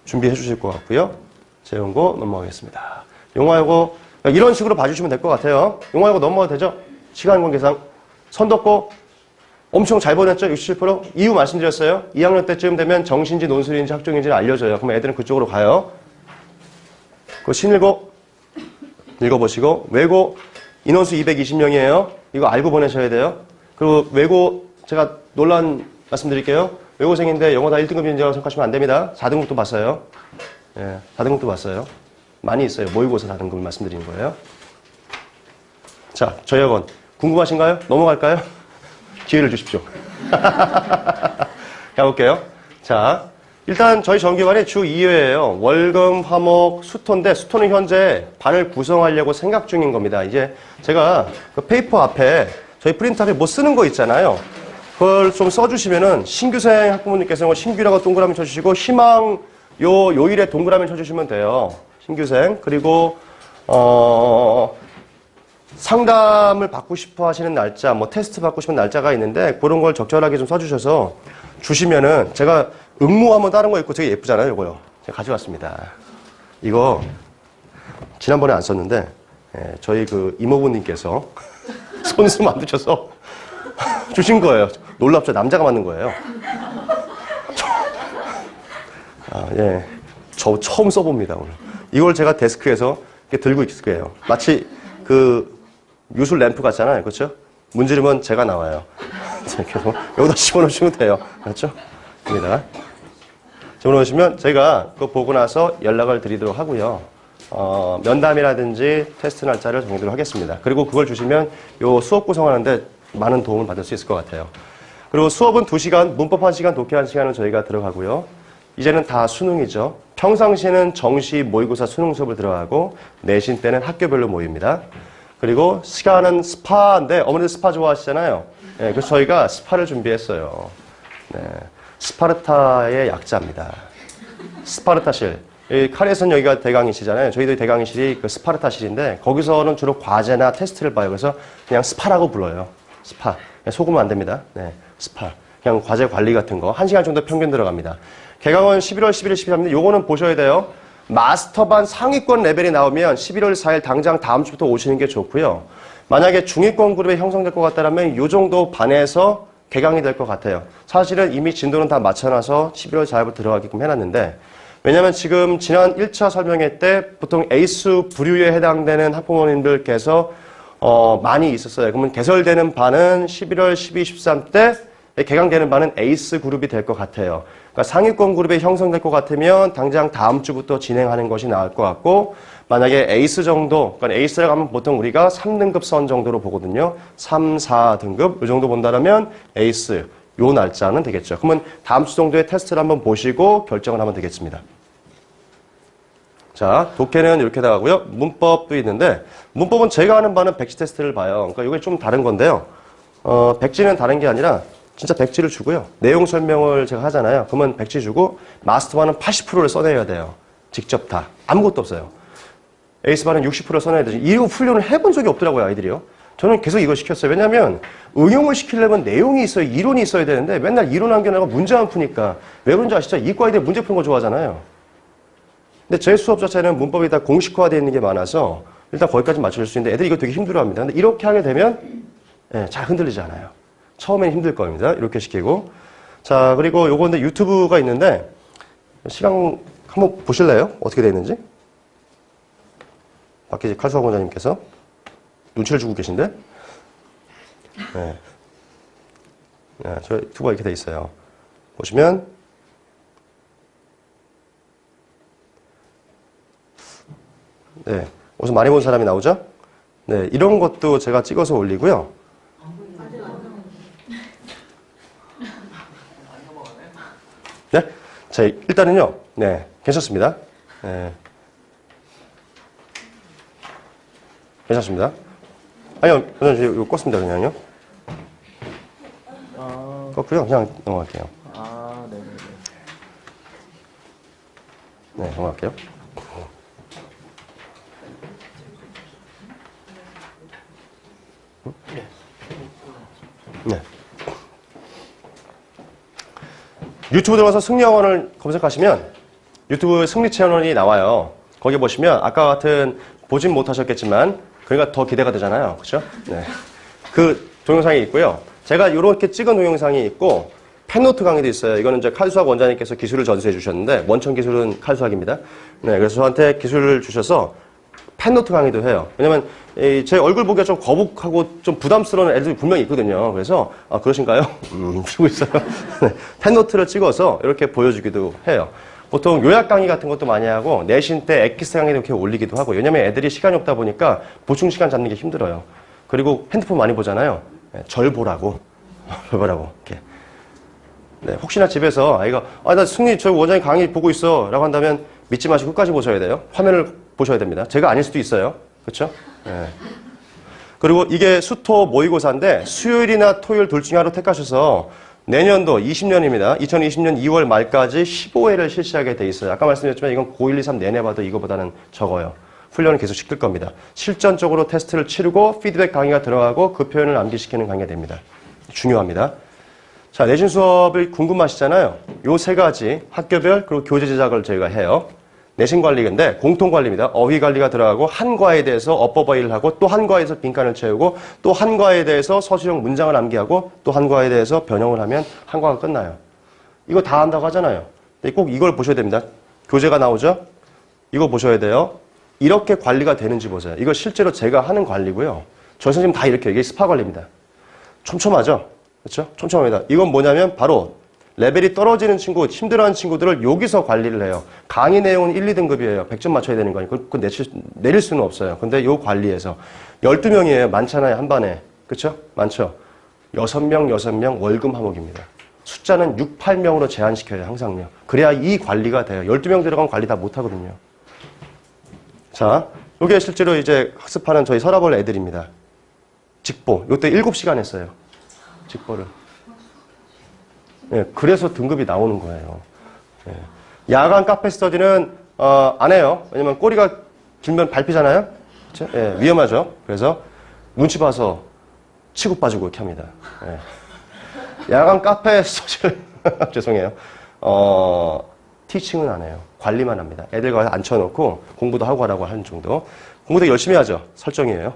S1: 준비해 주실 것 같고요. 재연고 넘어가겠습니다. 용화여고 이런 식으로 봐주시면 될 것 같아요. 용화여고 넘어가도 되죠? 시간 관계상. 선덕고 엄청 잘 보냈죠? 67%? 이유 말씀드렸어요. 2학년 때쯤 되면 정시인지 논술인지 학종인지를 알려줘요. 그럼 애들은 그쪽으로 가요. 그 신일고 읽어보시고 외고 인원수 220명이에요. 이거 알고 보내셔야 돼요. 그리고 외고 제가 논란 말씀드릴게요. 외고생인데 영어 다 1등급인지라고 생각하시면 안 됩니다. 4등급도 봤어요. 예, 4등급도 봤어요. 많이 있어요. 모의고사 4등급을 말씀드리는 거예요. 자, 저희 학원 궁금하신가요? 넘어갈까요? 기회를 주십시오. 가볼게요. 자, 일단 저희 정기반이 주 2회예요. 월금, 화목, 수토인데 수토는 현재 반을 구성하려고 생각 중인 겁니다. 이제 제가 그 페이퍼 앞에 저희 프린트 앞에 뭐 쓰는 거 있잖아요. 그걸 좀 써주시면은 신규생 학부모님께서는 신규라고 동그라미 쳐주시고 희망 요일에 동그라미 쳐주시면 돼요. 신규생. 그리고 상담을 받고 싶어 하시는 날짜, 뭐 테스트 받고 싶은 날짜가 있는데 그런 걸 적절하게 좀 써주셔서 주시면은 제가 응모 한번 다른 거 있고 되게 예쁘잖아요, 이거요. 제가 가져왔습니다. 이거 지난번에 안 썼는데 저희 그 이모부님께서 손수 만드셔서 주신 거예요. 놀랍죠? 남자가 만든 거예요. 저 처음 써봅니다, 오늘. 이걸 제가 데스크에서 이렇게 들고 있을 거예요. 마치 그 요술 램프 같잖아요. 그렇죠? 문지르면 제가 나와요. 이렇게 여기다 집어넣으시면 돼요. 그렇죠? 여기다가 집어넣으시면 제가 그거 보고 나서 연락을 드리도록 하고요. 면담이라든지 테스트 날짜를 정하도록 하겠습니다. 그리고 그걸 주시면 요 수업 구성하는데 많은 도움을 받을 수 있을 것 같아요. 그리고 수업은 2시간, 문법 1시간, 독해 1시간은 저희가 들어가고요. 이제는 다 수능이죠. 평상시에는 정시 모의고사 수능 수업을 들어가고 내신 때는 학교별로 모입니다. 그리고 시간은 스파인데 어머니들 스파 좋아하시잖아요. 네, 그래서 저희가 스파를 준비했어요. 네, 스파르타의 약자입니다. 스파르타실. 카레선 여기가 대강의실이잖아요. 저희도 대강의실이 그 스파르타실인데 거기서는 주로 과제나 테스트를 봐요. 그래서 그냥 스파라고 불러요. 스파. 속으면 안 됩니다. 네, 스파. 그냥 과제 관리 같은 거. 1시간 정도 평균 들어갑니다. 개강은 11월 11일, 13일인데 요거는 보셔야 돼요. 마스터반 상위권 레벨이 나오면 11월 4일 당장 다음 주부터 오시는 게 좋고요. 만약에 중위권 그룹이 형성될 것 같다면 요 정도 반에서 개강이 될 것 같아요. 사실은 이미 진도는 다 맞춰놔서 11월 4일부터 들어가게끔 해놨는데 왜냐면 지금 지난 1차 설명회 때 보통 에이스 부류에 해당되는 학부모님들께서 많이 있었어요. 그러면 개설되는 반은 11월 12, 13 때 개강되는 반은 에이스 그룹이 될 것 같아요. 그러니까 상위권 그룹이 형성될 것 같으면 당장 다음 주부터 진행하는 것이 나을 것 같고 만약에 에이스 정도, 그러니까 에이스라고 하면 보통 우리가 3등급 선 정도로 보거든요. 3, 4등급 이 정도 본다면 에이스 요 날짜는 되겠죠. 그러면 다음 주 정도의 테스트를 한번 보시고 결정을 하면 되겠습니다. 자, 독해는 이렇게 나가고요. 문법도 있는데 문법은 제가 하는 바는 백지 테스트를 봐요. 그러니까 이게 좀 다른 건데요. 백지는 다른 게 아니라 진짜 백지를 주고요. 내용 설명을 제가 하잖아요. 그러면 백지 주고 마스터반은 80%를 써내야 돼요. 직접 다. 아무것도 없어요. 에이스반은 60%를 써내야 되지. 이거 훈련을 해본 적이 없더라고요, 아이들이요. 저는 계속 이걸 시켰어요. 왜냐하면 응용을 시키려면 내용이 있어요. 이론이 있어야 되는데 맨날 이론 한 개 나가 문제만 푸니까. 왜 그런지 아시죠? 이과 아이들 문제 푸는 거 좋아하잖아요. 근데 제 수업 자체는 문법이 다 공식화되어 있는 게 많아서 일단 거기까지 맞춰줄 수 있는데 애들이 이거 되게 힘들어합니다. 근데 이렇게 하게 되면 잘 흔들리지 않아요. 처음엔 힘들 겁니다. 이렇게 시키고. 자, 그리고 요건데 유튜브가 있는데 시간 한번 보실래요? 어떻게 되어 있는지? 박기지 칼수학 원장님께서 눈치를 주고 계신데? 네. 네, 저 유튜브가 이렇게 되어 있어요. 보시면 네, 어디서 많이 본 사람이 나오죠? 네, 이런 것도 제가 찍어서 올리고요. 네? 자, 일단은요. 네, 괜찮습니다. 네. 괜찮습니다. 아니요, 저는 이거 껐습니다, 그냥요. 껐고요. 그냥 넘어갈게요.
S2: 네네네.
S1: 네, 넘어갈게요. 네. 유튜브 들어가서 승리학원을 검색하시면 유튜브 승리 채널이 나와요. 거기 보시면 아까 같은 보진 못하셨겠지만 그러니까 더 기대가 되잖아요. 그렇죠? 네. 그 동영상이 있고요. 제가 이렇게 찍은 동영상이 있고 펜노트 강의도 있어요. 이거는 이제 칼수학 원장님께서 기술을 전수해 주셨는데 원천 기술은 칼수학입니다. 네, 그래서 저한테 기술을 주셔서 펜노트 강의도 해요. 왜냐면 제 얼굴 보기가 좀 거북하고 좀 부담스러운 애들이 분명히 있거든요. 그래서 그러신가요? 쓰고 있어요. 네, 펜노트를 찍어서 이렇게 보여주기도 해요. 보통 요약 강의 같은 것도 많이 하고 내신 때 엑기스 강의도 이렇게 올리기도 하고 왜냐면 애들이 시간이 없다 보니까 보충 시간 잡는 게 힘들어요. 그리고 핸드폰 많이 보잖아요. 네, 절 보라고. 절 보라고. 이렇게. 네, 혹시나 집에서 아이가 나 승리 저 원장님 강의 보고 있어 라고 한다면 믿지 마시고 끝까지 보셔야 돼요. 화면을 보셔야 됩니다. 제가 아닐 수도 있어요. 그렇죠? 네. 그리고 이게 수토 모의고사인데 수요일이나 토요일 둘 중에 하루 택하셔서 내년도 20년입니다. 2020년 2월 말까지 15회를 실시하게 돼 있어요. 아까 말씀드렸지만 이건 고1, 2, 3 내내 봐도 이거보다는 적어요. 훈련을 계속 시킬 겁니다. 실전적으로 테스트를 치르고 피드백 강의가 들어가고 그 표현을 암기시키는 강의가 됩니다. 중요합니다. 자, 내신 수업이 궁금하시잖아요. 요 세 가지 학교별 그리고 교재 제작을 저희가 해요. 내신 관리인데 공통 관리입니다. 어휘 관리가 들어가고 한 과에 대해서 어법어휘를 하고 또 한 과에서 빈칸을 채우고 또 한 과에 대해서 서술형 문장을 암기하고 또 한 과에 대해서 변형을 하면 한 과가 끝나요. 이거 다 한다고 하잖아요. 근데 꼭 이걸 보셔야 됩니다. 교재가 나오죠? 이거 보셔야 돼요. 이렇게 관리가 되는지 보세요. 이거 실제로 제가 하는 관리고요. 저희 선생님 다 이렇게, 이게 스파 관리입니다. 촘촘하죠? 그렇죠? 촘촘합니다. 이건 뭐냐면 바로 레벨이 떨어지는 친구, 힘들어하는 친구들을 여기서 관리를 해요. 강의 내용은 1, 2등급이에요. 100점 맞춰야 되는 거니까. 그거 내릴 수는 없어요. 근데 요 관리에서 12명이에요. 많잖아요. 한 반에. 그렇죠? 많죠? 6명 월금 항목입니다. 숫자는 6, 8명으로 제한시켜요. 항상요. 그래야 이 관리가 돼요. 12명 들어가면 관리 다 못하거든요. 자, 요게 실제로 이제 학습하는 저희 서라벌 애들입니다. 직보. 요때 7시간 했어요. 직보를. 예, 그래서 등급이 나오는 거예요. 예. 야간 카페 스터디는 안 해요. 왜냐면 꼬리가 길면 밟히잖아요. 그렇죠? 예, 위험하죠. 그래서 눈치 봐서 치고 빠지고 이렇게 합니다. 예. 야간 카페 스터디를 죄송해요. 티칭은 안 해요. 관리만 합니다. 애들과 앉혀놓고 공부도 하고 하라고 하는 정도. 공부도 열심히 하죠. 설정이에요.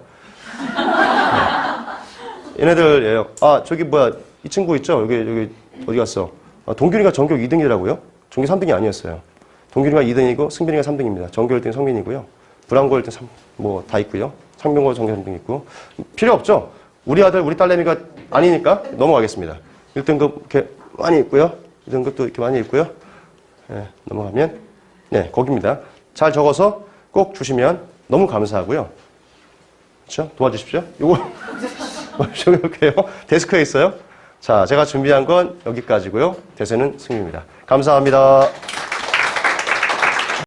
S1: 네. 얘네들이에요. 아, 저기 뭐야. 이 친구 있죠? 여기 어디 갔어? 동균이가 전교 2등이라고요? 전교 3등이 아니었어요. 동균이가 2등이고 승빈이가 3등입니다. 전교 1등 성민이고요. 불안고 1등 뭐 다 있고요. 상명고 전교 3등 있고. 필요 없죠? 우리 아들, 우리 딸내미가 아니니까 넘어가겠습니다. 1등급 이렇게 많이 있고요. 2등급도 이렇게 많이 있고요. 네, 넘어가면 네, 거기입니다. 잘 적어서 꼭 주시면 너무 감사하고요. 그렇죠? 도와주십시오. 요거 이렇게요. 데스크에 있어요. 자, 제가 준비한 건 여기까지고요. 대세는 승리입니다. 감사합니다.